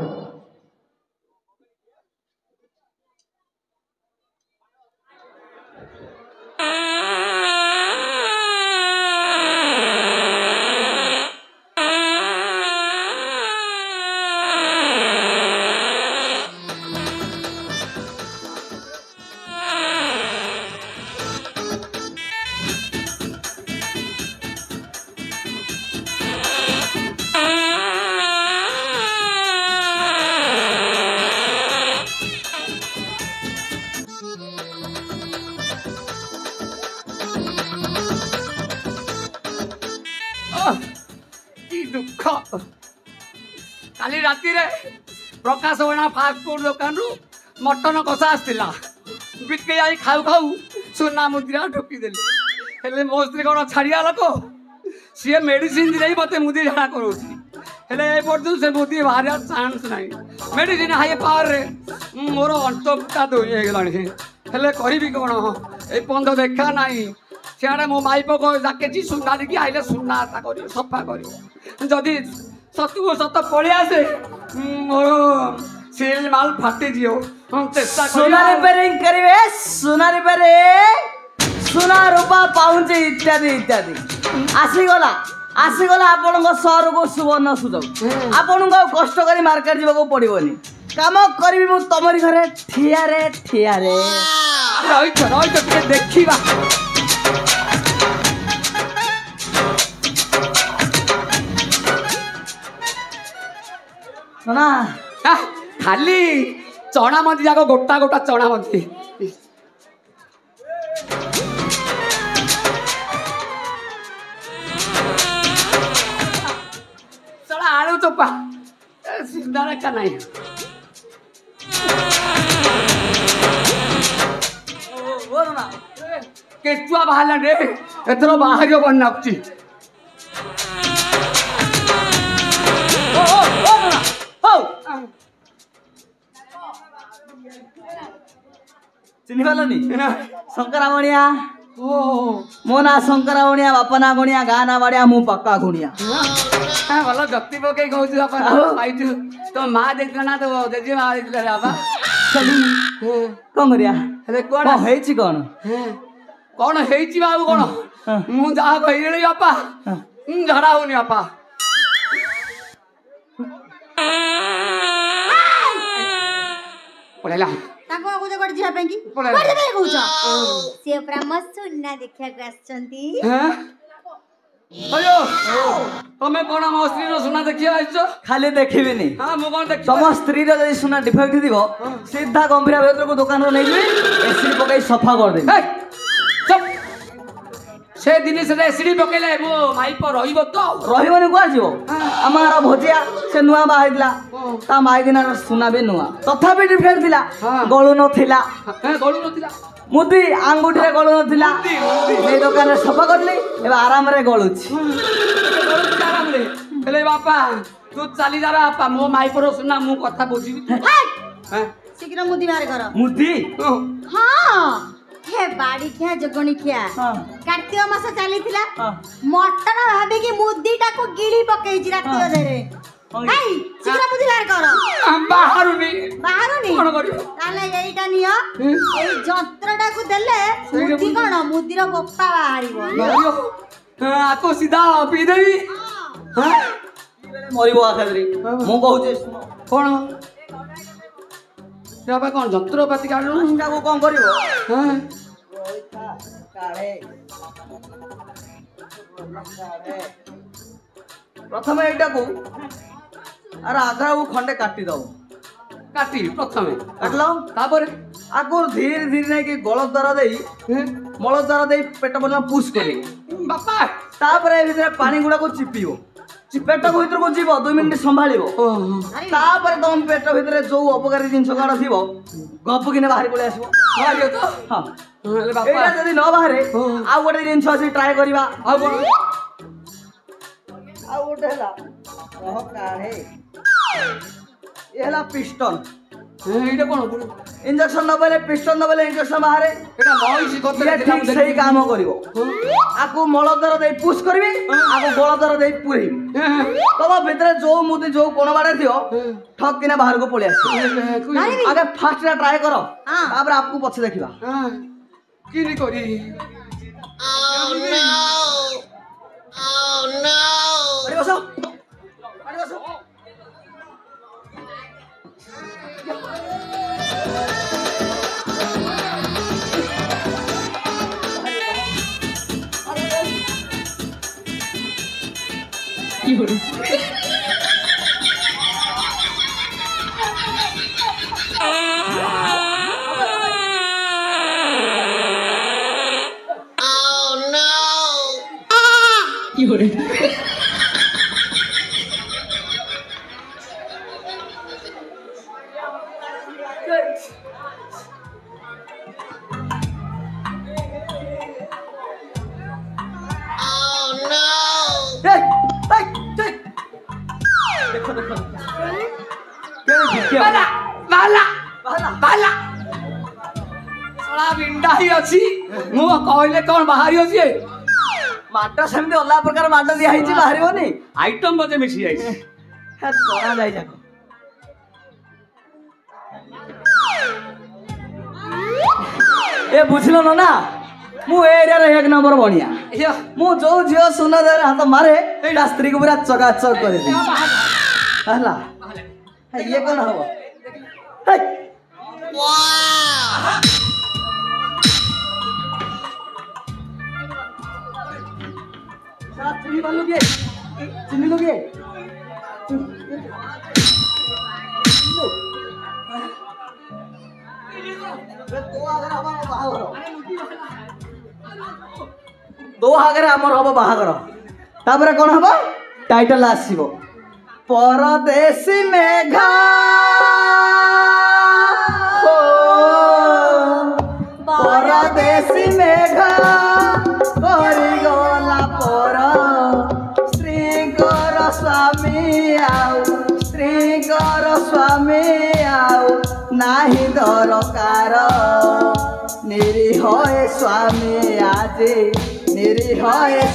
ଦୁଃଖ କାଲି ରାତିରେ ପ୍ରକାଶ ବଣା ଫାଷ୍ଟ ଫୁଡ୍ ଦୋକାନରୁ ମଟନ କଷା ଆସିଥିଲା ବିକି ଯାଇ ଖାଉ ଖାଉ ସୁନା ମୁଦିରା ଢୋକିଦେଲି ହେଲେ ମୋ ସ୍ତ୍ରୀ କ'ଣ ଛାଡ଼ିବା ଲୋକ ସିଏ ମେଡ଼ିସିନ ଦେଇ ମୋତେ ମୁଦି ଝାଡ଼ା କରଉଛି ହେଲେ ଏ ପର୍ଯ୍ୟନ୍ତ ସେ ମୁଦି ବାହାରିବା ଚାନ୍ସ ନାହିଁ ମେଡ଼ିସିନ ହାଇ ପାୱାରରେ ମୋର ଅଣ୍ଟଟା ଦୋଇ ହେଇଗଲାଣି ହେଲେ କରିବି କ'ଣ ଏଇ ପନ୍ଦ ଦେଖା ନାହିଁ ସିଆଡ଼େ ମୋ ମାଇପ ଡାକିଛି ସୁନା ଦେଇକି ଆଇଲେ ସୁନା ତା କରିବ ସଫା କରିବ ଯଦି ସତକୁ ସତ ପଳେଇ ଆସେ ମୋର ସିଲ୍ ମାଲ ଫାଟିଯିବ ଚେଷ୍ଟା সোনা রিপেয়ারিং করিবে সোনা রিপেয়ারিং সোনা রূপা পাউঞ্চ ইত্যাদি ইত্যাদি আসিগলা আসিগলা আপনার সহরকু সুবর্ণ সুযোগ আপনার কষ্ট করে মার্কেট যাওয়া পড়বনি কাম করবি মু তোমার ঘরে ঠিয়ারে ঠিয়ারে রইছ রইছ ଟିକେ ଦେଖିବା সোনা ଖାଲି ଚଣା ମଞ୍ଜି ଯାକ ଗୋଟା ଗୋଟା ଚଣା ମଞ୍ଜି ଚଣା ଆଳୁ ଚୋପା ସିଧା ରେଖା ନାହିଁ କେଚୁଆ ବାହାରିଲା ରେ ଏଥର ବାହାରିବ ବନ ନାଗୁଛି চিনি পারলনি শঙ্করা বণিয়া ମୋ ନାଁ ଶଙ୍କରା ଗୁଣିଆ ବାପା ନାଁ ଗୁଣିଆ ଗାଁ ନାଁ ବାଡ଼ିଆ ମୁଁ ପକ୍କା ଗୁଣିଆ ଭଲ ବ୍ୟକ୍ତି ପକେଇ କହୁଛୁ ବାପା ପାଇଛୁ ତୋ ମା ଦେଇଥିଲା ନା ତୋ ଜେଜେ ମା ଦେଇଥିଲା ବାପା କଣ କରିବା ହେଲେ କୁଆଡେ ହେଇଛି କଣ କଣ ହେଇଛି ବାବୁ କଣ ମୁଁ ଯାହା କହିଲି ବାପା ଝାଡ଼ା ହଉନି ବାପା ପଳେଇଲା ତାଙ୍କୁ କହୁଛ କୁଆଡେ ଯିବା ପାଇଁ କି କୁଆଡେ ଯିବା ପାଇଁ କହୁଛ ସିଏ ପୁରା ମୋ ସୁନା ଦେଖିବାକୁ ଆସିଛନ୍ତି अयो तमे कोन मो स्त्री रो सुना देखिया आइछो खाली देखिबिनी हां मु कोन देखि तम स्त्री रो जदी सुना डिफेक्ट दिबो सीधा गंभीर भीतर को दुकान रो नै जबी एसिड पकाई सफा कर दे चुप से दिन से एसिड पकेले मो माई पर रहिबो तो रहिबोनी को आजिबो हमारा भोजिया से नुआ बा हैदिला ता माई दिना सुना बे नुआ तथापि डिफेक्ट दिला गळु नथिला गळु नथिला मुदी आंगुठी रे गळु नथिला ए दुकान रे सफा करली एबा आराम रे गळुछि आराम रे हेले बापा तू चली जा रा बापा मो माई पर सुना मु कथा बुझिबी हैं शीघ्र मुदी बाहर कर मुदी हां हे बाड़ी खिया जगणी खिया कार्तिक मास चलीथिला मटन भाबे कि मुदीटा को गिली पकेइ जी राति अधरे हाय शीघ्र मुदी बाहर कर बाहरुनी कोन करियो ताले एइटा नियो एइ जंत्रटा को देले मुदी कोन मुदीर गोप्पा बाहरिबो आको सीधा पी देबी हां मरिबो आखरी मु कहूचे कोन बाबा कोन जंत्रपाती काढू को कोन करिवो हां काढे प्रथमे एटा को अरे आधा वो खंडे काटी दो काटी प्रथमे काटलो तापर आगो धीरे धीरे नहीं कि गल द्वारा देई मल द्वारा देई पेट बना पुश करी बापा तापर ए भीतर पानी गुडा को चिपियो पेट भीतर को जीव 2 मिनिट संभालिबो तापर तुम पेट भीतर जो अपकारी जिंस गाडा थिबो गप किने बाहर पळे आसीबो बाहर तो हां हेले बापा एटा जदी न बाहरे आ गोटे जिंस आसी ट्राई करबा आ गोटे हला कह काढे एला पिस्टन एटा कोन इंजेक्शन न बोले पिस्टन न बोले इंजेक्शन बाहरे एटा मइसी कतरे ठीक सही काम करिवो आकु मल द्वारा दे पुश करबी आकु गल द्वारा दे पुरेबी तब भीतर जो मुदी जो कोन बाडे थियो ठक किना बाहर को पळे आसी आगे फास्ट रा ट्राई करो तापर आपको पछे देखिबा किनी करी Oh no अरे बसो ଦେଖ ଦେଖ ବାଲା ବାଲା ବାଲା ଶଳା ବିଣ୍ଡା ହିଁ ଅଛି ମୁଁ କହିଲେ କଣ ବାହାରି ଅଛି ମାଟ ସେମିତି ଅଲଗା ପ୍ରକାର ମାଟ ଦିଆ ହେଇଛି ବାହାରିବନି ଆଇଟମ ବୋଧେ ମିଶି ଯାଇଛି ଜଣା ଯାଇ ଯାକ ଏ ବୁଝିଲ ନା ମୁଁ ଏ ଏରିଆରେ 1 ନମ୍ବର ବଣିଆ ମୁଁ ଯୋଉ ଝିଅ ସୁନା ଦେହରେ ହାତ ମାରେ ଏଇଟା ସ୍ତ୍ରୀକୁ ପୁରା ଚକାଚକ କରିଦିଏ ହେଲା ଇଏ କଣ ହବ ଚିହ୍ନି ଲୋगे दो आगे आमर हम बाहागर तापर कौन हम टाइटल आसो परदेसी मेघा परदेसी मेघा गला पर स्त्रीकर स्वामी आउ स्त्रीकर स्वामी आउ नाही दरकार निरीह स्वामी आजे निरीह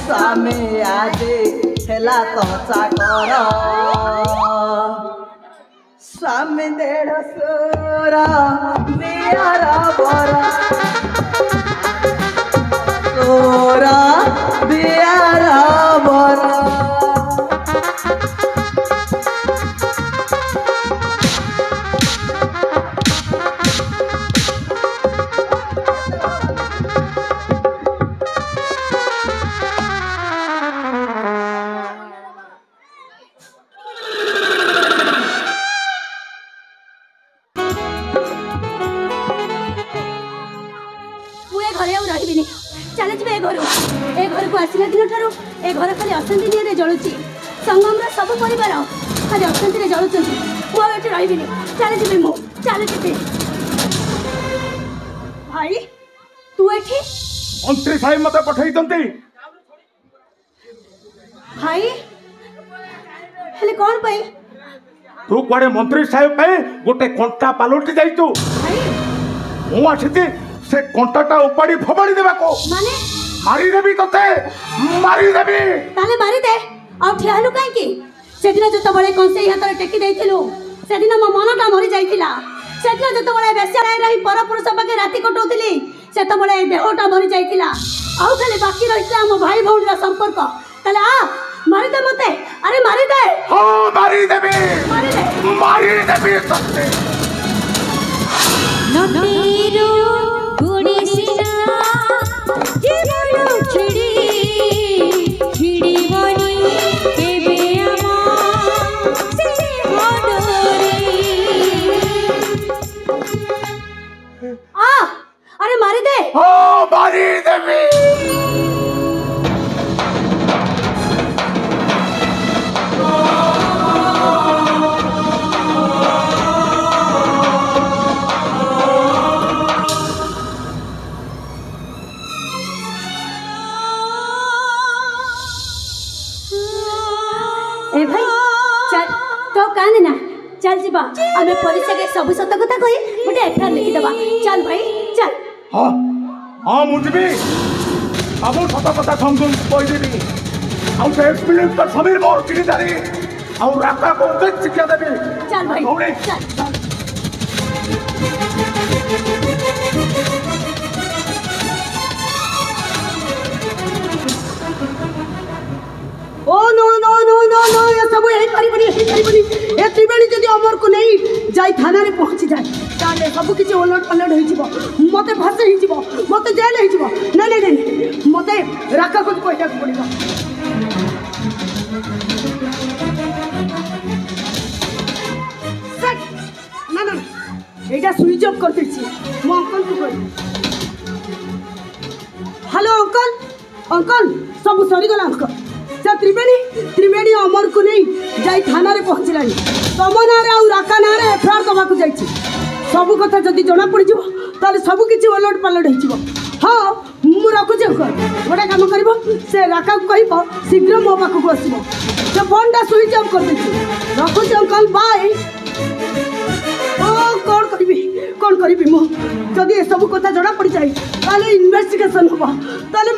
स्वामी आजे हेला तो चाकर स्वामी 150 दियार बर तोरा दियार बर ए घर खाली अशांति निये जलुची संगम सब परिवार खाली अशांति जलुच मुझे रही चली जी मु चली जी भाई तू एठी मंत्री साहेब मत पठाई भाई हेले कौन पाई तू कुआडे मंत्री साहेब पे गोटे कंटा पालटी जाई तू मु आछिते से कंटाटा उपाड़ी फबाड़ी देबा को माने मारी देबी तते मारी देबी ताले मारी दे आ ठियालु काई की सेदिन जत बळे कोनसे हातर टेकी देइथिलु सेदिन मो मनटा मरि जाइथिला सेदिन जत बळे बेस्याराय रही पर पुरुष पाके राती कटौथिली सेत बळे देहटा मरि जाइथिला आउ खाली बाकी रहितला हम भाई भौणीरा संपर्क ताले आ मारी दे मते अरे मारी दे हो मारी देबी मारी देबी तते नटेरो गुडी सिना जीवन छिड़ी छिड़ी बनी केबे आमा से हडरे आ अरे मारी दे हो मारी देबी ए भाई चल तो काने ना चल जीवा आमे पुलिस के सब सत कथा कहि गोटे एफआईआर लिखि दबा चल भाई चल हां हां मुझबी अब सत कथा समझ कोई देबी आउ से एक्सपीरियंस पर समीर मोर चिड़ीदारी आउ राका को उचित शिक्षा देबी चल भाई भौणी चल oh no no no no no ये सब यही परिबनी ए त्रिवेणी जदी अमर को नहीं जाई थाना रे पहुंची जाए ताले सब किछ ओलट पलट होई जिवो मते फासे होई जिवो मते जेल होई जिवो नहीं नहीं नहीं मते राका को कोइटा पड़िबो सट ना ना एटा स्विच ऑफ कर देछि मो अंकल को कहि हेलो अंकल अंकल सब सरी गला अंकल त्रिवेणी अमर को नहीं जाई थाना रे पहुंचलानी तम ना रे आउ राका ना रे एफआईआर दबा को जाईछि सब कथा जदि जना पड़ ताले सब किसी ओलट पालट हो हाँ मु रखुचे गोटे काम कर से राका को कह शीघ्र मो पाखक आसो से फोनटा स्विच ऑफ कर दे रखुचे अंकल बाय कौन करी मु जदि ए सब कथा जना पड़ जाए ताले इन्वेस्टिगेशन हम ताले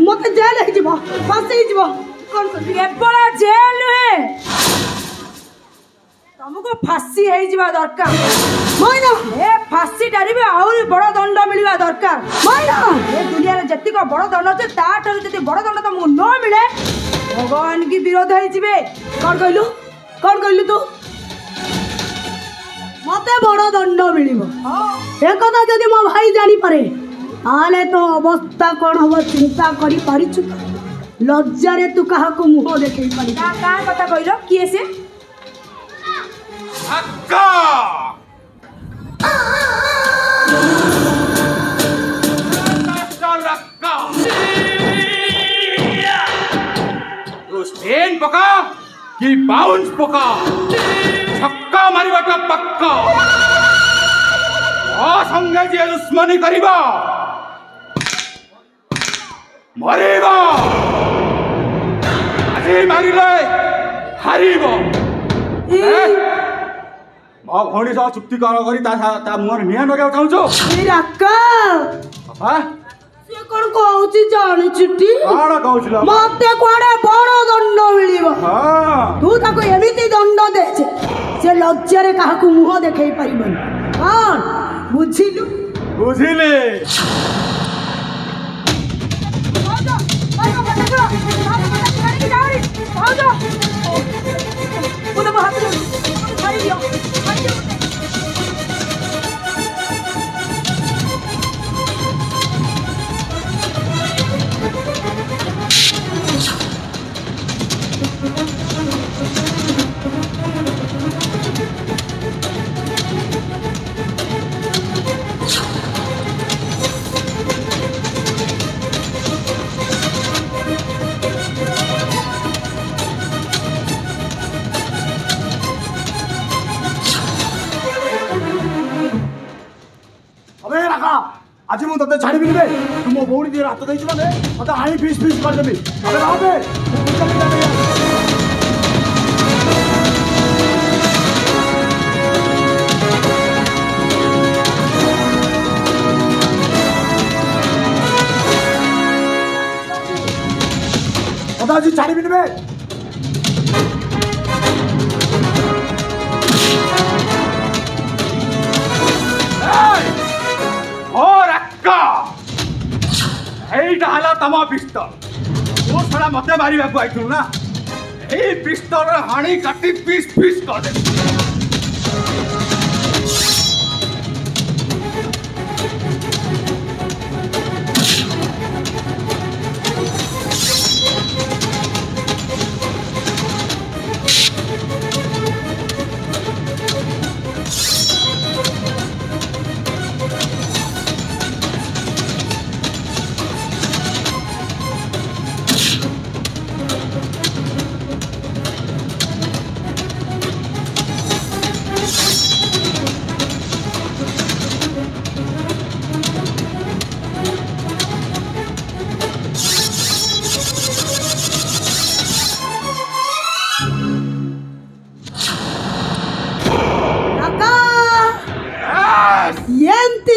मत जेल हो फांसी हो कौन कर जेल नुहे तुमको फांसी हो दरकार मैना ए फांसी डारिबे आउरी बड़ दंड मिलवा दरकार मैना ए दुनिया रे जति को बड़ दंड আছে ताठार जति बड़ दंड तुमको न मिले भगवान की विरोध है जिबे कौन कहलु तू मते बड़ दंड मिलिबो ए कथा जदि मो भाई जानी पारे आले तो अवस्था कौन हम चिंता करी पारिछु लज्जा रे तू कहा को मुंह देखै पारी का कथा कहलो किए से अक्का तो स्पेन पका कि बाउंस पका छक्का मारिबाटा पक्का संगे जे दुश्मनी करिबा मरेगा आज मारिले हारिबो मो भौणी सह चुक्ति कर मुहर निआ लगे चाहूँ राका से कौन कहूँ जानी छुट्टी मत कड़े बड़ दंड मिल तू ताको एमती दंड दे से लज्जा क्या मुह देखे पार कौन बुझिलु बुझिले आज मुझे तेज छाड़ी तू मो भौणी दिए हाथ देती मैंने मत हाई फिस फिस करदेवी आज छाड़ी तम पिस्तल वो सारा मत मारे आई ना यही पिस्तल हाणी काटी पीस पीस कर दे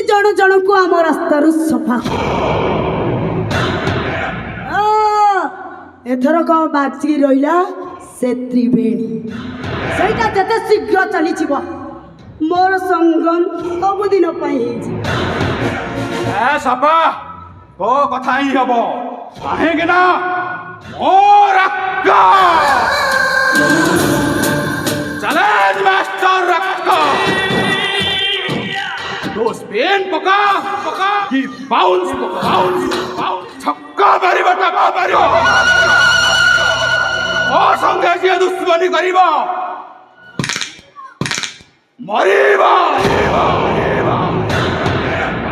जन जन को आम रास्तार सफा एथरक बाची रहा से त्रिवेणी सहीटा जिते शीघ्र चली मोर संगम सबुदिन सफा तो कथा ही हम कहीं ना मोर चैलेंज मास्टर रक्का तो स्पेन पका पका कि बाउंस बाउंस बाउंस छक्का मारी बटा मारियो ओ संगे जे दुश्मनी करिबो मरिबो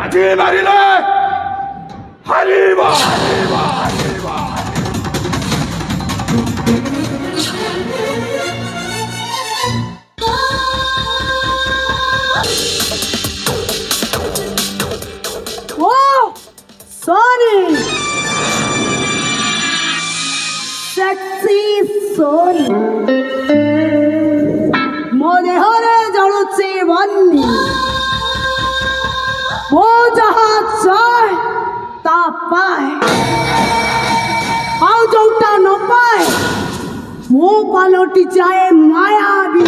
आज मारिले हारिबो सोनी सेक्सी सोनी मो देहरे जलुची बन्नी वो जहाँ चाहे ता पाए आउ जोटा न पाए वो पलटी जाए माया भी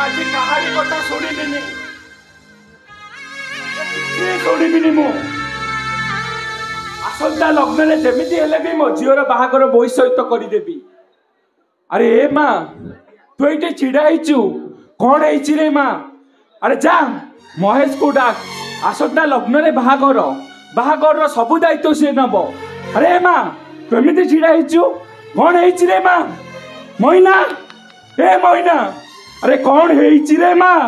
আজি কাহারি কথা শুনিবিনি শুনিবিনি মু আসন্তা লগ্ନରେ যেমিতি হেলে বি মো ঝিওর বাহাঘর বই সহিত করিদেবি। আরে এ মা তুই এটি ছিড়া হইছু কণ হইছি রে মা? আরে যা মহেশ কু ডাক আসন্তা লগ্ନରେ বাহাঘর সবু দায়িত্ব সে নব। আরে এ মা তুই এমিতি ছিড়া হইছু কণ হইছি রে মা? মইনা এ মইনা अरे कौन है रे माँ?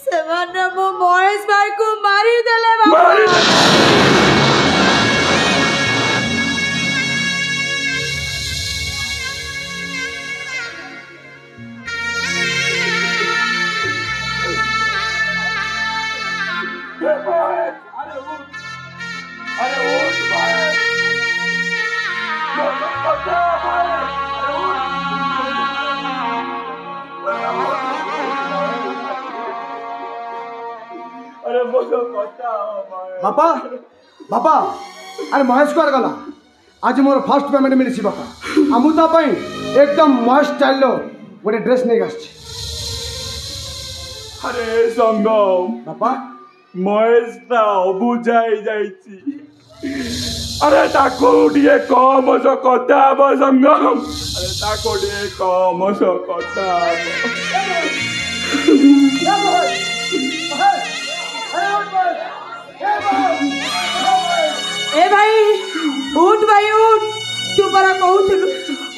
सेवन मो महेश भाई को मारी देले बाबा। अरे उठ भाई बापा बापा अरे महेश को गला आज मोर फर्स्ट पेमेंट मिली बापा आमुता एकदम महेश स्टाइल गोटे ड्रेस नहीं आछि। अरे संगम बापा महेश ता अबुझा जाइछि। अरे ताको दिए कम सो कथा अब संगम। अरे ताको दिए कम सो कथा ए भाई उठ तू परा कहूलु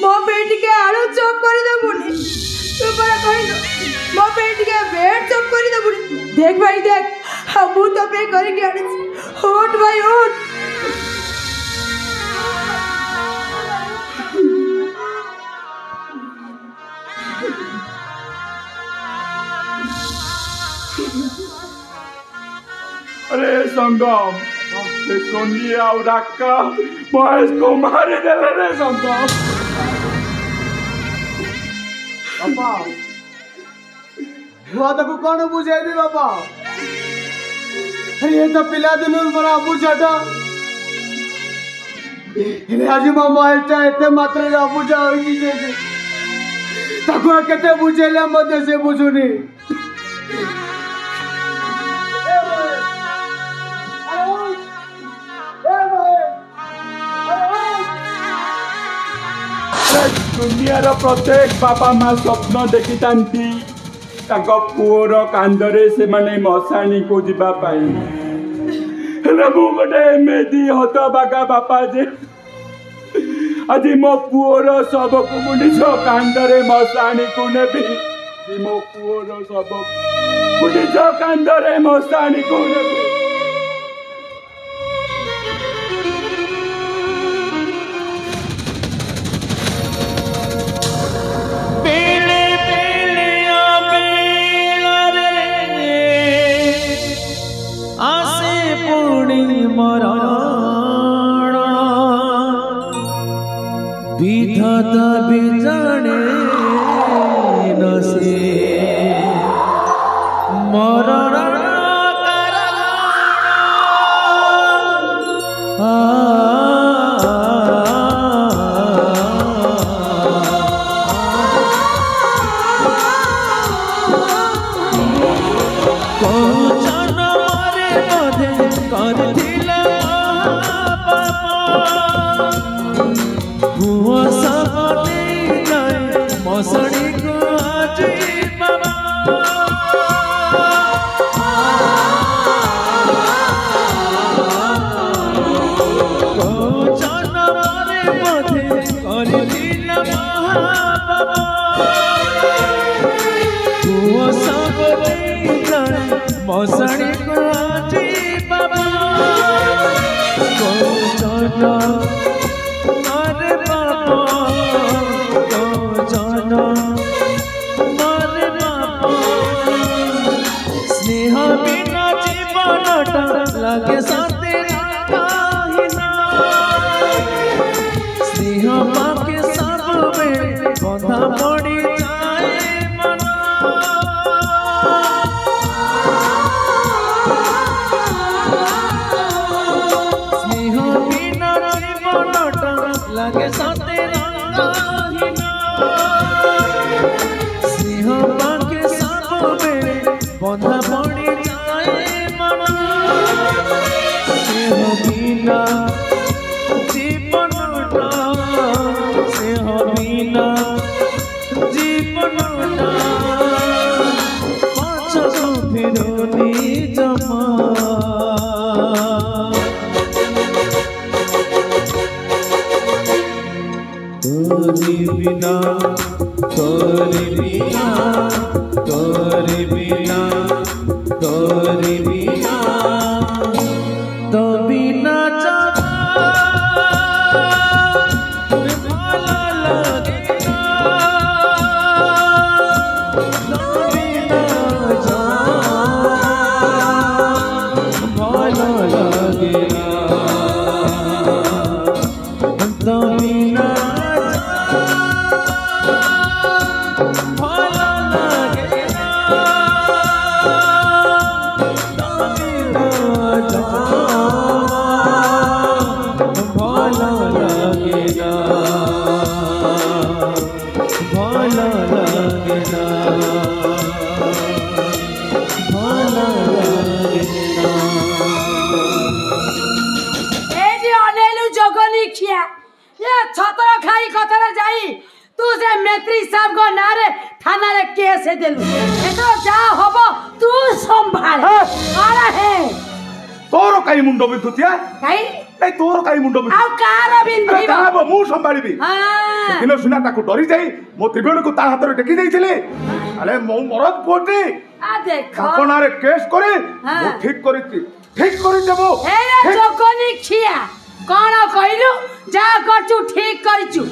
मो पेट के आलू चॉप कर देबुनी तू परा कहलो मो पेट के बेड चॉप कर देबुनी। देख भाई देख हम तो पे करके आनी उठ भाई उठ। अरे संगम सोनी और राका महेश को मारे देले रे संगम। बापा हुआ तो कौन बुझेबी बापा? अरे ये तो पिला दिन बड़ा बुझाटा आज मो महेश एते मात्रा बुझा होई जे ताको केते बुझेला मते से बुझुनी। दुनियार प्रत्येक बापा माँ स्वप्न देखी पुओर कांदरे से माने मशाणी को जीवा गोटे एमती हतबागा बापा जे आज मो पुओर शव को निज कांदरे मशाणी को नेबी मो पुओर शव को निज कांदरे मशाणी को नेबी। विधाता भी जाने न से मरण मारे बाबा गजन मारे बाबा स्नेह बिना जीवनटा लागे सते काहिना स्नेह पाके सब बेले बंधा पड़ी जाए मन स्नेह बिना जीवनटा लागे सते काहिना स्नेह पाके सब बेले बंधा पड़ी जाए मन स्नेह बिना जीवनटा स्नेह बिना जीवनटा पाछको फिरोनी जमा तोरी बिना तोरी बिना तोरी बिना तोरी बिना तो बिना जाना भला लगेगा तो बिना जाना भला लगेगा तो बिना भला लगेगा तो बिना भला लगेगा भला लगेगा भला लगेगा ए जे अनेलु जगनी खिया ये छतर खाई कथरा जाई तू से मेत्री साहब को नारे थाना रे केस है देलु एतो जा होबो तू संभाल अरे हे तोर काई मुंडो बिंदुतिया काई ए तोर काई मुंडो बिंदु आउ कार बिंदी काबो मु संभाळिबी हां किलो सुना ताको डरी जाई मो त्रिवेणी को ता हातरे टेकी देइथिले अरे मो मरद पोटी आ देखो अपनारे केस करे हाँ। मु ठीक करि देबो ए रे जगनी खिया कोन कहलु जा करचु ठीक करचु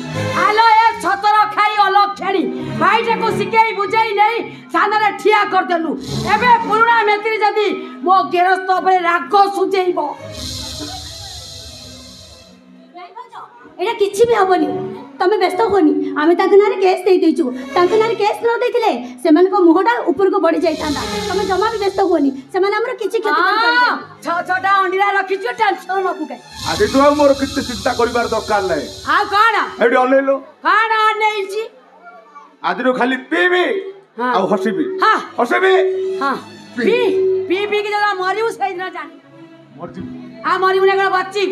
आलो ए छतर खाई अलग खेड़ी भाईटे को सिकेई बुझाई नहीं थाना रे ठिया कर देलु एबे पुराना मेत्री जदी मो गेरस्त ଉପରେ ରାଗ ସୁଜେଇବ এটা কিছু বি হবনি তুমি ব্যস্ত হনি আমি তাଙ୍କ নারে কেস দেই দেইଛୁ তাଙ୍କ নারে কেস ন ଦେଇଥିଲେ ସେମାନଙ୍କ ମୁହଁଟା ଉପରକୁ ବଢି ଯାଇଥାନ୍ତା তুমি জমা বি ব্যস্ত হনি ସେମାନେ ଆମର କିଛି କ୍ଷତି କରିପାରିବେ ଛ ଛଟା ଅଣ୍ଡିରା ରଖିଛୁ ଟେନସନ ନ ପକାଇ ଆଜି ତୁ ମୋର କିଛି ଚିନ୍ତା କରିବାର ଦରକାର ନାହିଁ ଆଉ କଣ ଏଠି ଅନେଇଲୁ କଣ ଅନେଇଛି ଆଜିରୁ ଖାଲି ପିଇବି हाँ। ଆଉ ହସିବି हाँ। ହସିବି हां पी पी पी के जरा मरिउ सही न जानी ମରିଯିବି आ मरिउ ने करा बच्ची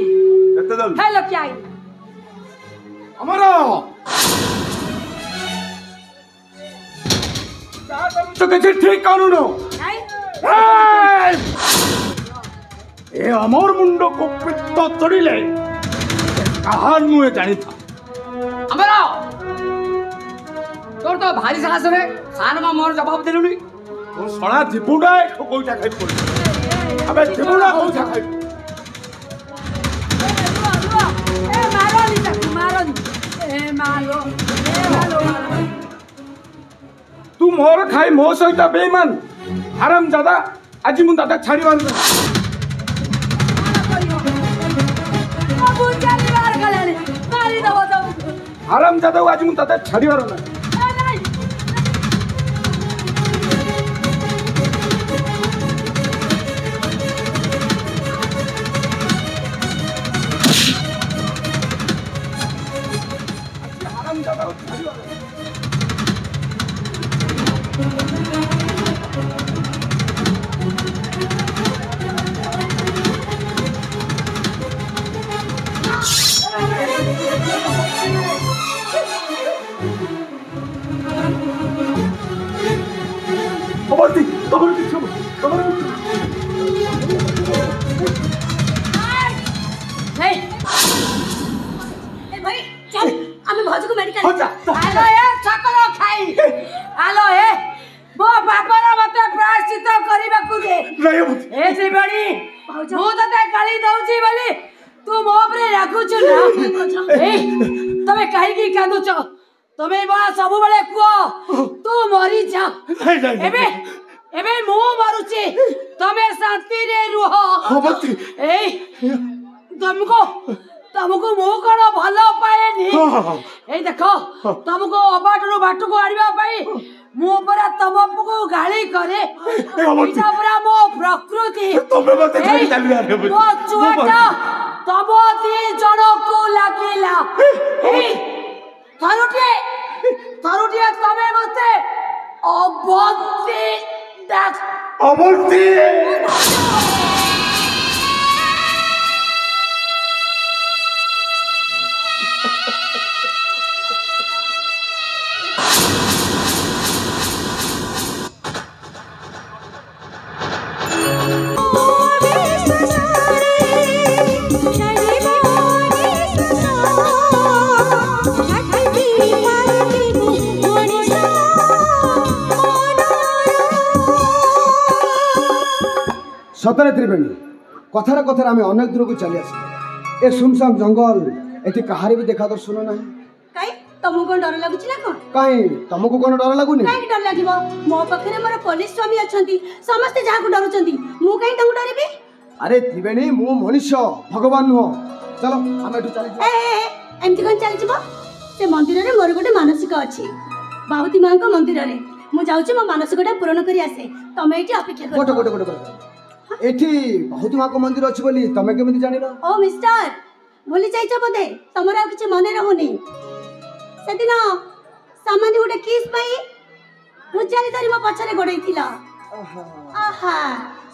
ଏତେ ଜଲ୍ଦି हेलो क्या आई ଆମର तो କିଛି ଠିକ କରୁନୁ नहीं ଏ ଅମର ମୁଣ୍ଡକୁ ପିତ୍ତ ଚଢିଲେ କାହାର ନୁହେଁ ଜାଣିଥା ଆମର ତୋର ତ ଭାରି ସାହସ ରେ ସାନ ମା ମୋର ଜବାବ ଦେଲୁନି ତୁ ଶଳା ଜୀବୁଟା ଏଠୁ କୋଇଟା ଖାଇ ପଡି ଆବେ ଜୀବୁଟା କୋଇଟା ଖାଇ ए मारो नी तक मारो नी ए मारो तू मोर खाई मो सहित बेईमान हराम दादा आज मु दादा छाड़ीबार बाबू चली बार गले मारी दबो तो हराम दादा आज मु दादा छाड़ीबार ना नहीं हराम दादा छाड़ीबार खबर दी खबर नहीं ए भाई चल আমি ভজକୁ মেডিকেল हेलो ए चकलो खाई हेलो ए मो बापर मते प्रायश्चित କରିବାକୁ दे नहीं ए श्रीबणी ମୁଁ ତତେ ଗାଳି ଦଉଛି ବୋଲି ତୁ ମୋ ଉପରେ डाकुछु ना ए तमे काहे कांदुछ तमे बा सब बेले को तू मरी जा एबे एबे मु मरुची तमे शांति रे रुह ए तुमको तुमको मु कोन भलो पाएनी ए देखो तुमको अबाटरू बाटको आड़िबा पाई मु परा तुमको गाली करे इटा परा मो प्रकृति तमे मते छाड़ी चालू रे मो चुआटा तब दी जणको लागिला ए थारुटे तमे मते अबंती डाक अबंती सतरे त्रिवेणी कथार कथार आम अनेक दूर को चली आस ए सुनसान जंगल एटी कहार भी देखा दर्शन ना काई तुमको कोन डर लागुछि ना कोन कहीं तुमको कौन डर लगुनि काई डर लागिबो मो पखरे मोर पुलिस स्वामी अछंती समस्त जहा को डरुचंती मु काई तंग डरबी अरे त्रिवेणी मु मनुष्य भगवान नुह चलो हम एठू चली ए एमती कोन चली जिवो से मंदिर रे मोर गोटे मानसिक अछि बाहुती मां को मंदिर रे मु जाउछि मो मानसिकटा पूर्ण करी आसे तमे एठी अपेक्षा कर गोटे गोटे गोटे एठी बहुत मां को मंदिर अछि बोली तमे केमिति जानिलो ओ मिस्टर भूली जाइछ बोधे तमरा किछ मने रहउनी सेदिन सामान्य गोटे किस पाई पूजारी धरी मो पछरे गोडैथिला आहा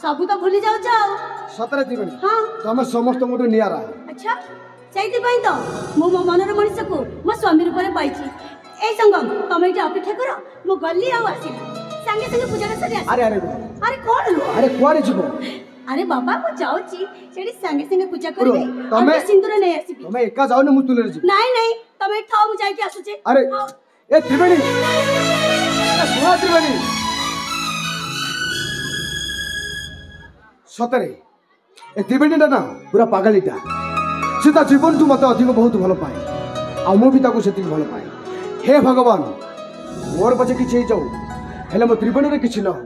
सब तो भूली जाउ जाओ सतरे त्रिवेणी हां तमे समस्त मोटो नियारा अच्छा सेति पई तो मो मो मनर मनिष को मो स्वामी रूप रे पाइछि ए संगम तमे एठी अपेक्षा करो मो गल्ली आ आसिला संगे संगे पूजा कर सरी अरे अरे अरे कोन लो अरे कुआरे जिवो अरे बाबा मु जाउची सेठी संगे संगे पूजा करबे तमे सिंदूर नै आसीबी तमे एका जाओ न मु तुले जी नाही नाही तमे ठाव मु जाई के आसुची अरे ए त्रिवेणी ए सुना त्रिवेणी सतरे ए त्रिवेणीटा ना पूरा पागलीटा से ता जीवन तू मत अधिक बहुत भल पाए आ मु भी ताको सेति भल पाए हे भगवान मोर पछे किछि हे जाऊ हेले मो त्रिवेणी रे किछि न हो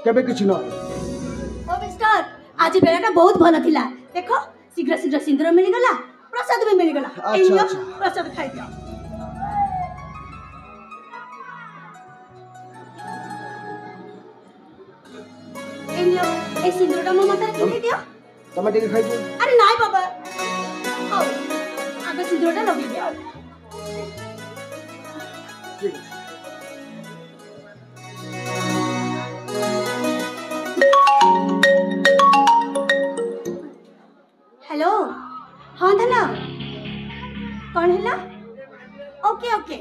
केबे किछि न हो ओ मिस्टर आज बेलाटा बहुत भल थिला देखो शीघ्र शीघ्र सिंदूर मिल गला प्रसाद भी मिल गला अच्छा, अच्छा। प्रसाद खाइ दियो एलियो ए सिंदूरटा मो माथा रे दियो तमे टिके खाइ दियो अरे नाइ बाबा आओ आगे सिंदूरटा लगे दियो ठीक है हेलो हाँ धना कौन है ना ओके ओके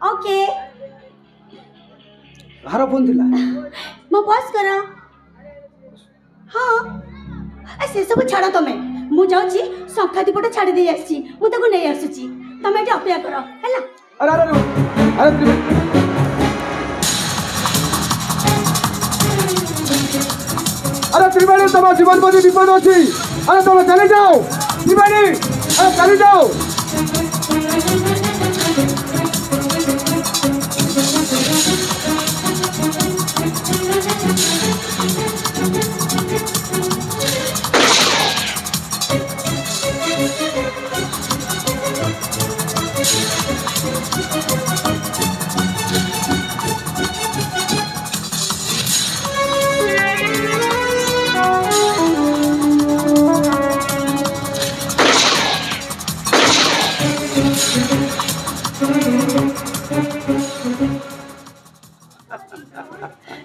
ओके घर फोन थिला मो बस करा हाँ से सब छाड़ तमें मु जाउची संखा दीपटा छाड़ी दे आसी मु ताको नै आसुची तमे एटी अपेक्षा करो हैला अरे अरे अरे त्रिवेणी अरे त्रिवेणी तुम जीवन प्रति विपद अच्छी अरे तुम चले जाओ त्रिवेणी अरे चले जाओ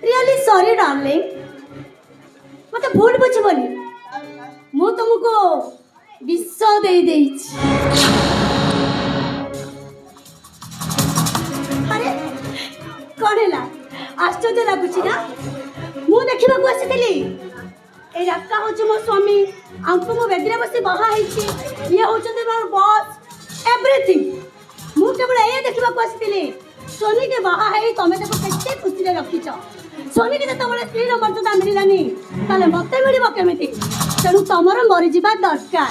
रियली सॉरी डार्लिंग मत भूल बुझबनी मु तुमको विश्व दे देइछि अरे कौन है आश्चर्य लगुच ना मु देखा आसी ए राका हूँ मो स्वामी आंको मो बेदी बस बाहा ये हूँ मोर बॉस एवरीथिंग मु केवल ये देखा आसी सोनी के बाहा है तमें केते खुशी रखीच सोनी के जो स्त्री मर्यादा मिलानी ताले मत मिल केमी तेणु तुम मरीजा दरकार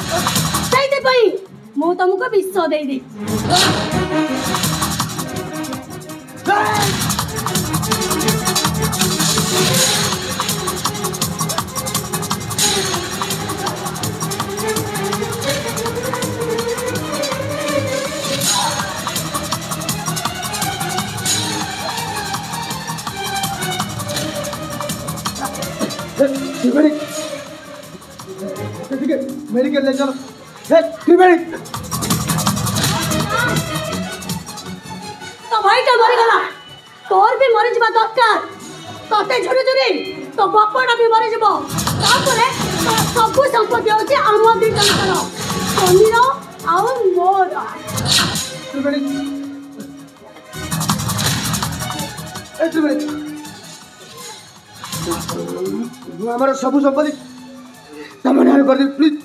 से ମୁଁ ତମକୁ ବିଷ ଦେଇଦେଇଛି। मेडिकल ले चलो। त्रिवेणी तो भाईटा मरीगला तोर भी मरी जा दरकार तते झुरी झुरी तो बापड़ा भी मरी যাব तापरे सब संपत्ति होची आम दी टंकर समीर आ मोर। त्रिवेणी ए त्रिवेणी हमारा सब संपत्ति तम नाम कर दे प्लीज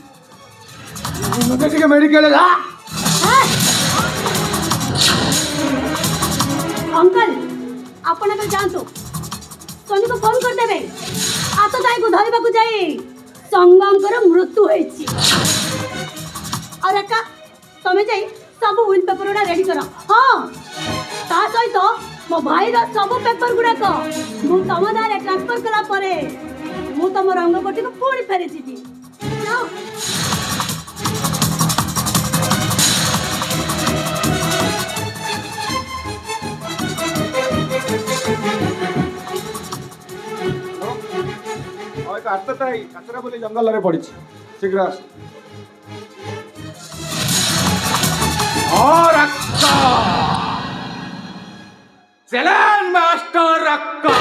मुझे ठीक मेडिकल है। अंकल आपण तो जानतो सोनी को फोन कर देबे आ तो ताई को धरिबा को जाई संगमकर मृत्यु होईची और एका तमे जाई सब विल पेपर उडा रेडी करो। हां ता सहित मो भाई रा सब पेपर गुडा को मु तम नारे ट्रांसफर कला परे मु तम रंग कोटी को पूरी फेरे जीती जाओ। कचरा बोली जंगल रे पड़ी शीघ्र आस। और अक्का चलन मास्टर अक्का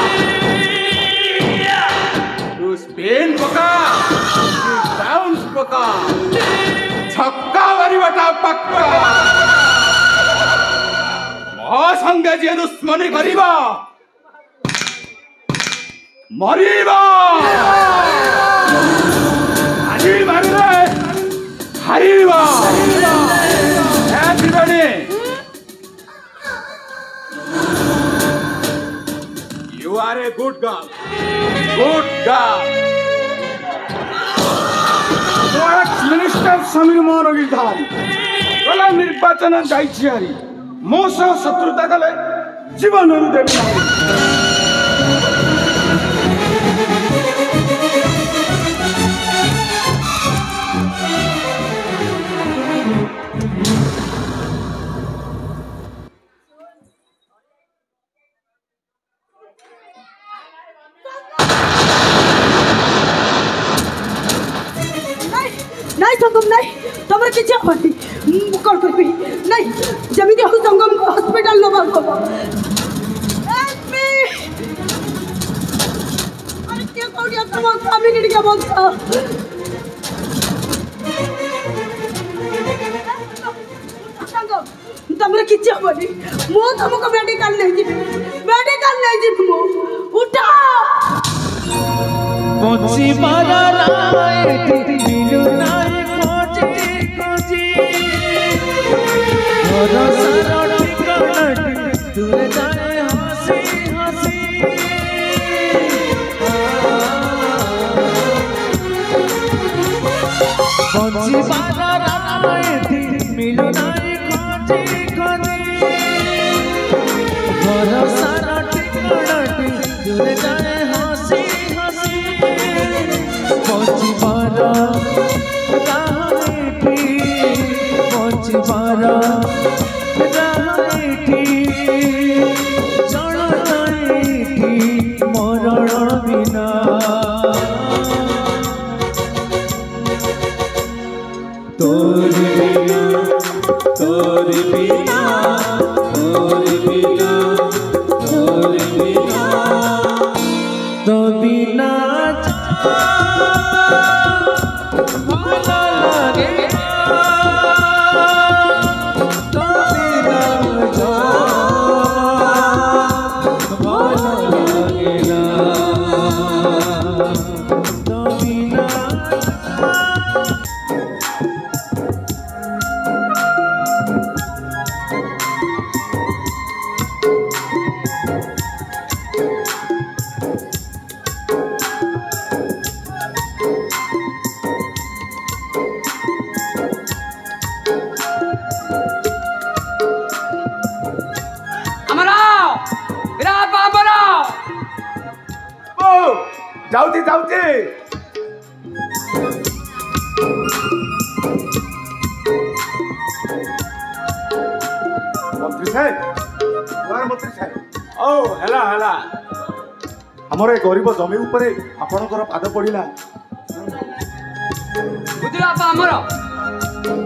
तू स्पिन पका बाउंस पका छक्का वाली बटा पक्का मो संगे जे दुश्मनी करिबा मरिबा আজি মারিলে হারিবা। Everybody you are a good girl तो एक मिनिस्टर समीर मोहन गिरधारी गला निर्वाचन जाइछि हारी मो सह शत्रुता कले जीवन देवी नाही। नहीं संगम नहीं तमर किछ होती कौन करबी नहीं जमिति हो संगम को हॉस्पिटल नबा को अरे के कोडिया तम कम्युनिटी के बोल संगम तमर किछ होबनी मो तुमको मेडिकल ले जी मो उठा पछी मारा राय मिलु नाई खोजी खोजी और सारा ठिकाना दूर जाए हंसी हंसी पछी मारा राय मिलु नाई खोजी खोजी और सारा ठिकाना दूर जाए हंसी हंसी पहुँचबारा मरण बिना तोर बिना तोर बिना तोर बिना तोर बिना तो बिना ଯାଉଛି ଯାଉଛି ମନ୍ତ୍ରୀ ସାହେବ ମନ୍ତ୍ରୀ ସାହେବ ହଉ ହେଲା ହେଲା ଆମର ଏ ଗରିବ ଜମି ଉପରେ ଆପଣଙ୍କର ପାଦ ପଡ଼ିଲା ବୁଝିଲ ବାପା ଆମର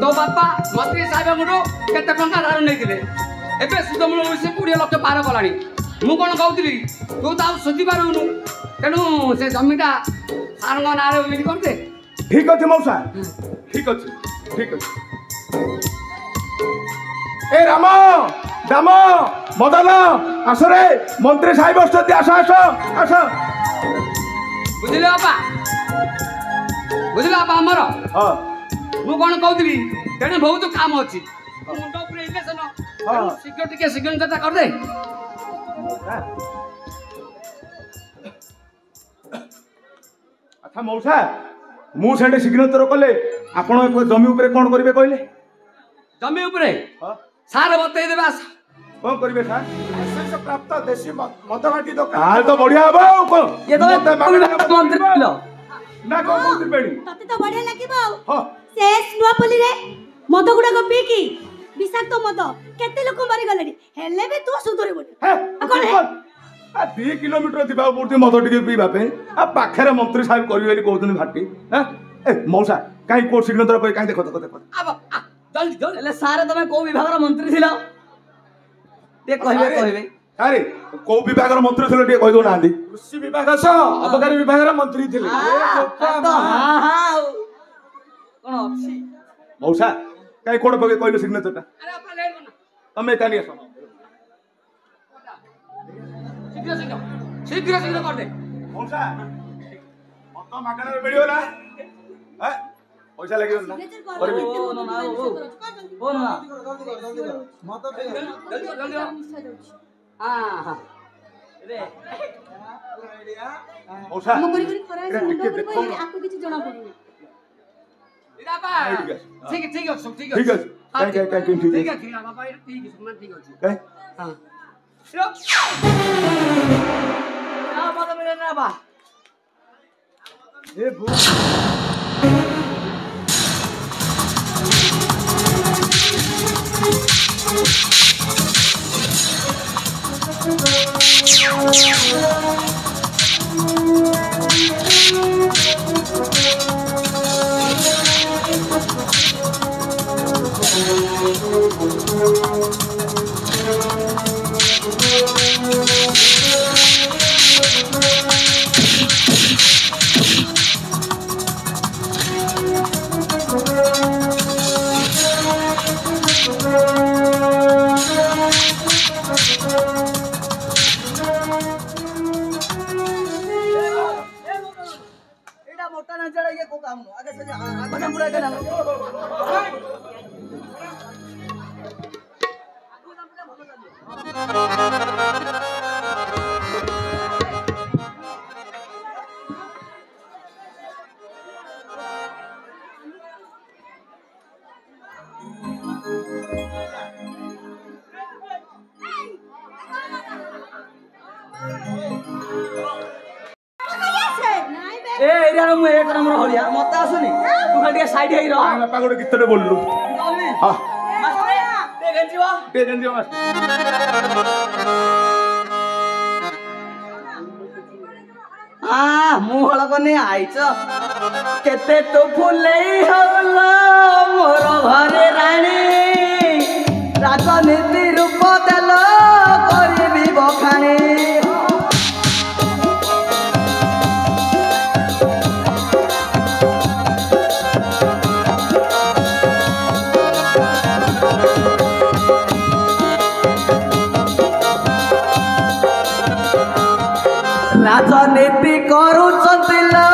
ତୋ ବାପା ମନ୍ତ୍ରୀ ସାହେବଙ୍କଠୁ କେତେ ଟଙ୍କା ଧାର ନେଇଥିଲେ ଏବେ ସୁଧମୂଳ 20 ଲକ୍ଷ ପାର କଲାଣି ମୁଁ କ'ଣ କହୁଥିଲି ତୁ ତ ଆଉ ସୁଝି ପାରୁନୁ ତେଣୁ ସେ ଜମିଟା ସାରଙ୍କ ନାଁରେ ବିକ୍ରି କରିଦେ ଠିକ ଅଛି ମଉସା ଠିକ ଅଛି ଠିକ ଅଛି ଏ ରାମ ଦାମ ମଦନ ଆସରେ ମନ୍ତ୍ରୀ ସାହେବ ବସିଛନ୍ତି ଆସ ଆସ ଆସ ବୁଝିଲେ ବାପା ଆମର ମୁଁ କ'ଣ କହୁଥିଲି ତେଣୁ ବହୁତ କାମ ଅଛି ମୁଣ୍ଡ ଉପରେ ଇଲେକ୍ସନ ଶୀଘ୍ର ଟିକେ ସିଗ୍ନେଚରଟା କରିଦେ ଆଚ୍ଛା ମଉସା ମୁଁ ସେଠି ସିଗ୍ନେଚର କଲେ ଆପଣ ଜମି ଉପରେ କ'ଣ କରିବେ କହିଲେ ଜମି ଉପରେ ସାର୍ ବତେଇ ଦେବେ ଆସ କ'ଣ କରିବେ ସାର୍ ପ୍ରାପ୍ତ ଦେଶୀ ମଦ ଘାଟି ଦୋକାନ ତାହେଲେ ତ ବଢିଆ ହବ ଆଉ କ'ଣ ମନ୍ତ୍ରୀ ଥିଲ ନା କ'ଣ କହୁଥିଲି ବେଣୀ ତତେ ତ ବଢିଆ ଲାଗିବ ଆଉ ସେ ନୂଆପଲ୍ଲୀରେ ମଦ ଗୁଡାକ ପିଇକି ବିଷାକ୍ତ ମଦ କେତେ ଲୋକ ମରିଗଲେଣି ହେଲେ ବି ତୁ ସୁଧୁରିବୁନି 2 କିଲୋମିଟର ଯିବାକୁ ପଡୁଛି ମଦ ଟିକେ ପିଇବା ପାଇଁ ଆଉ ପାଖରେ ମନ୍ତ୍ରୀ ସାହେବ କରିବେ ବୋଲି କହୁଛନ୍ତି ଭାଟି ଏ ମଉସା କାହିଁ କୋଉ ସିଗ୍ନେଚର କରି କାହିଁ ଦେଖ ହେଲେ ସାର୍ ତମେ କୋଉ ବିଭାଗର ମନ୍ତ୍ରୀ ଥିଲ ଟିକେ କହିବେ ଆରେ କୋଉ ବିଭାଗର ମନ୍ତ୍ରୀ ଥିଲେ ଟିକେ କହିଦଉନାହାନ୍ତି କୃଷି ବିଭାଗ ସହ ଅବକାରୀ ବିଭାଗର ମନ୍ତ୍ରୀ ଥିଲେ କ'ଣ ଅଛି ମଉସା କାହିଁ କୋଡ଼ ପକେଇ କହିଲେ ସିଗ୍ନେଚରଟା ତମେ ଚାଲି ଆସ ଶୀଘ୍ର କରିଦେ ମଉସା ମଦ ମାଗଣାରେ ମିଳିବ ନା ପଇସା ଲାଗିବ ନା କରିବି ମଉସା ଟିକେ ଦେଖ ଠିକ ଅଛି ଠିକ ଅଛି ଠିକ ଅଛି ବାପା ଠିକ ଅଛି ମୁଁ ଏକ ନମ୍ବର ହଳିଆ ମତେ ଆସୁନି ତୁ ଖାଲି ଟିକେ ସାଇଡ ହେଇ ରହ ବାପା ଗୋଟେ ଗୀତଟେ ବୋଲିଲୁ ମୁଁ ହଳକନି ଆଇଛ କେତେ ତୁ ଫୁଲେଇ ହଲ ମୋର ଘରେ ରାଣୀ ରାଜନୀତି ରୂପ ଦେଲ କରିବି ବଖାଣି ରାଜନୀତି କରୁଛନ୍ତି ଲୋ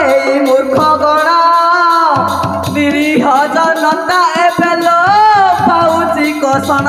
ଏଇ ମୂର୍ଖ ଗଣ ନିରୀହ ଜନତା ଏବେ ଲୋ ପାଉଛି କଷଣ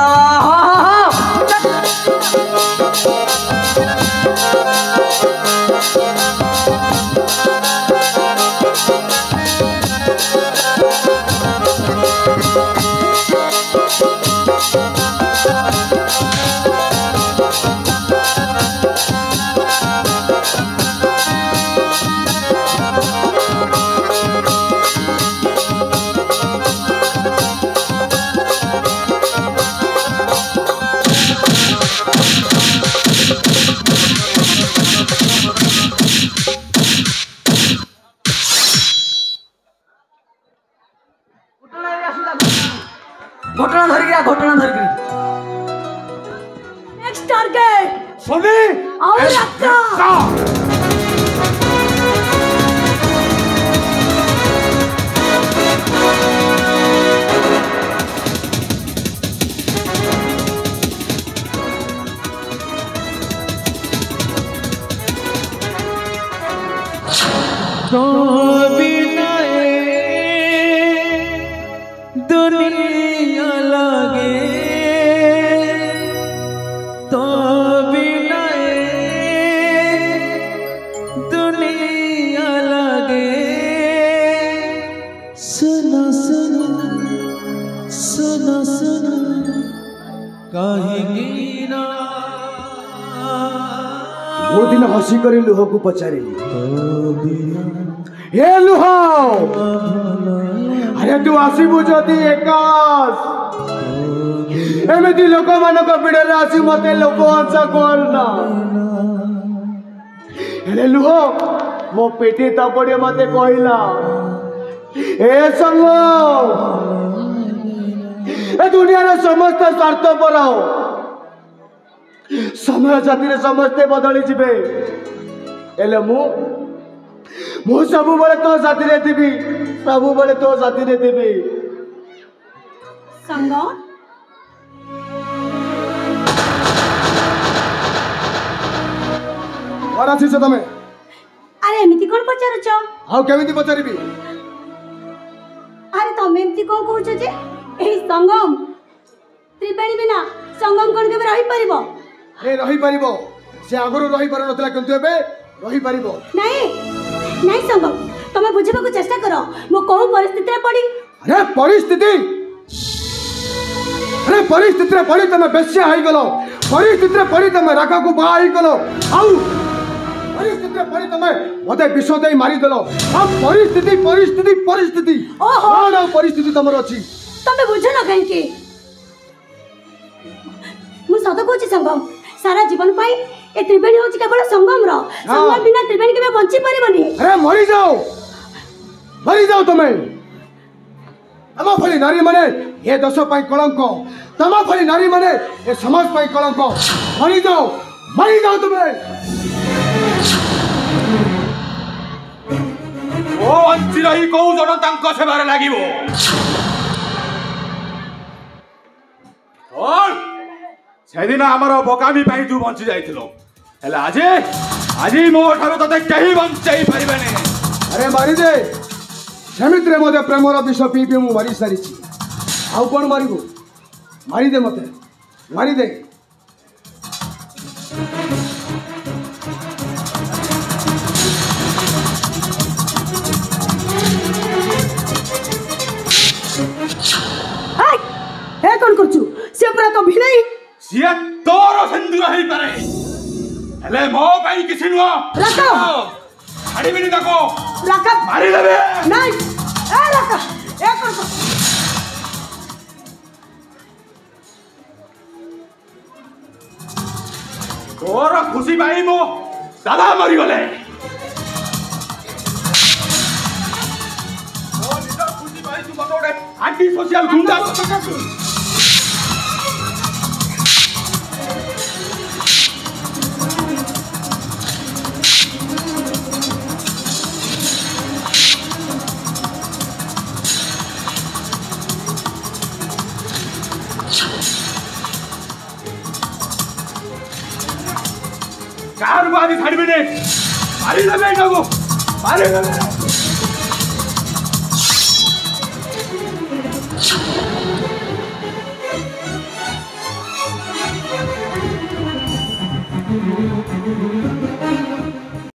घटना धरिक नेक्स्ट टारगेट सनी और रक्का तो बिना दुनिया लगे तो बिना दुनिया लगे सुना सुना सुना सुना कहेंगी ना वो दिन हसी कर लुह को पचारिली हे लुह अरे तू आसबू जदि एकाश एमती लोक मान पीड़े आसी मत लोक हंसा करना हेले लुह मो पेटी तापड़े मत कहला ए संग ए दुनिया समस्त स्वार्थ पर समय जाति समस्ते बदली जीवे एले मु सब बड़े तो साथी रे थी सब बड़े तो साथी रे थी संग और आसी से तमे अरे एमिति कोन पचारुछ आउ केमिति पचारिबी अरे तमे एमिति कोन कहूछ जे एही संगम त्रिवेणी बिना संगम कोन केबे रही परिबो ए रही परिबो से आगरो रही पर नतला किंतु एबे रही परिबो नहीं नहीं संगम तमे बुझिबा को चेष्टा करो मो कोन परिस्थिति रे पड़ी अरे परिस्थिति रे पड़ी तमे बेस्या हाई गलो परिस्थिति रे पड़ी तमे राखा को बा हाई गलो आउ परिस्थिति रे पड़ी तमे मते विष देई मारी देलो अब परिस्थिति परिस्थिति परिस्थिति ओहो कोन परिस्थिति तमर अछि तमे बुझ न कहीं के मु सद कहूची संगम सारा जीवन पाई ए त्रिवेणी होची केवल संगम रो संगम बिना त्रिवेणी केबे बंची परिबनी अरे मरी जाओ तमे तमा फली नारी माने ए दश पाई कलंक तमा फली नारी माने ए समाज पाई कलंक मरी जाओ तमे ओ अंची रही को जण तांको सेबारे लागिवो और सेदिन आमर बोकामी पाई तू बंची जाइथिलो हेला आज मो ठारो तते कहीं बंचाई परिबेनी अरे मारी दे सेमित्रे मते प्रेमर विष पी पी मु मारी सारी आउ कोन मारिबो मारी दे मते मारी दे हाय हे कोन करछु से पूरा तो भी नहीं सिया तोरो सिंदूर हेई पारे हेले मो पाई किछि नुआ रखो छाड़ी बिनी ताको रखा मारी देबे नहीं ए रखा ए कर तोरो खुशी पाई मो दादा मरी गले ओ निजा खुशी पाई तू मते आंटी सोशल गुंडा कार बादी छाड़ी बेने मारी देबे इनको मारी देबे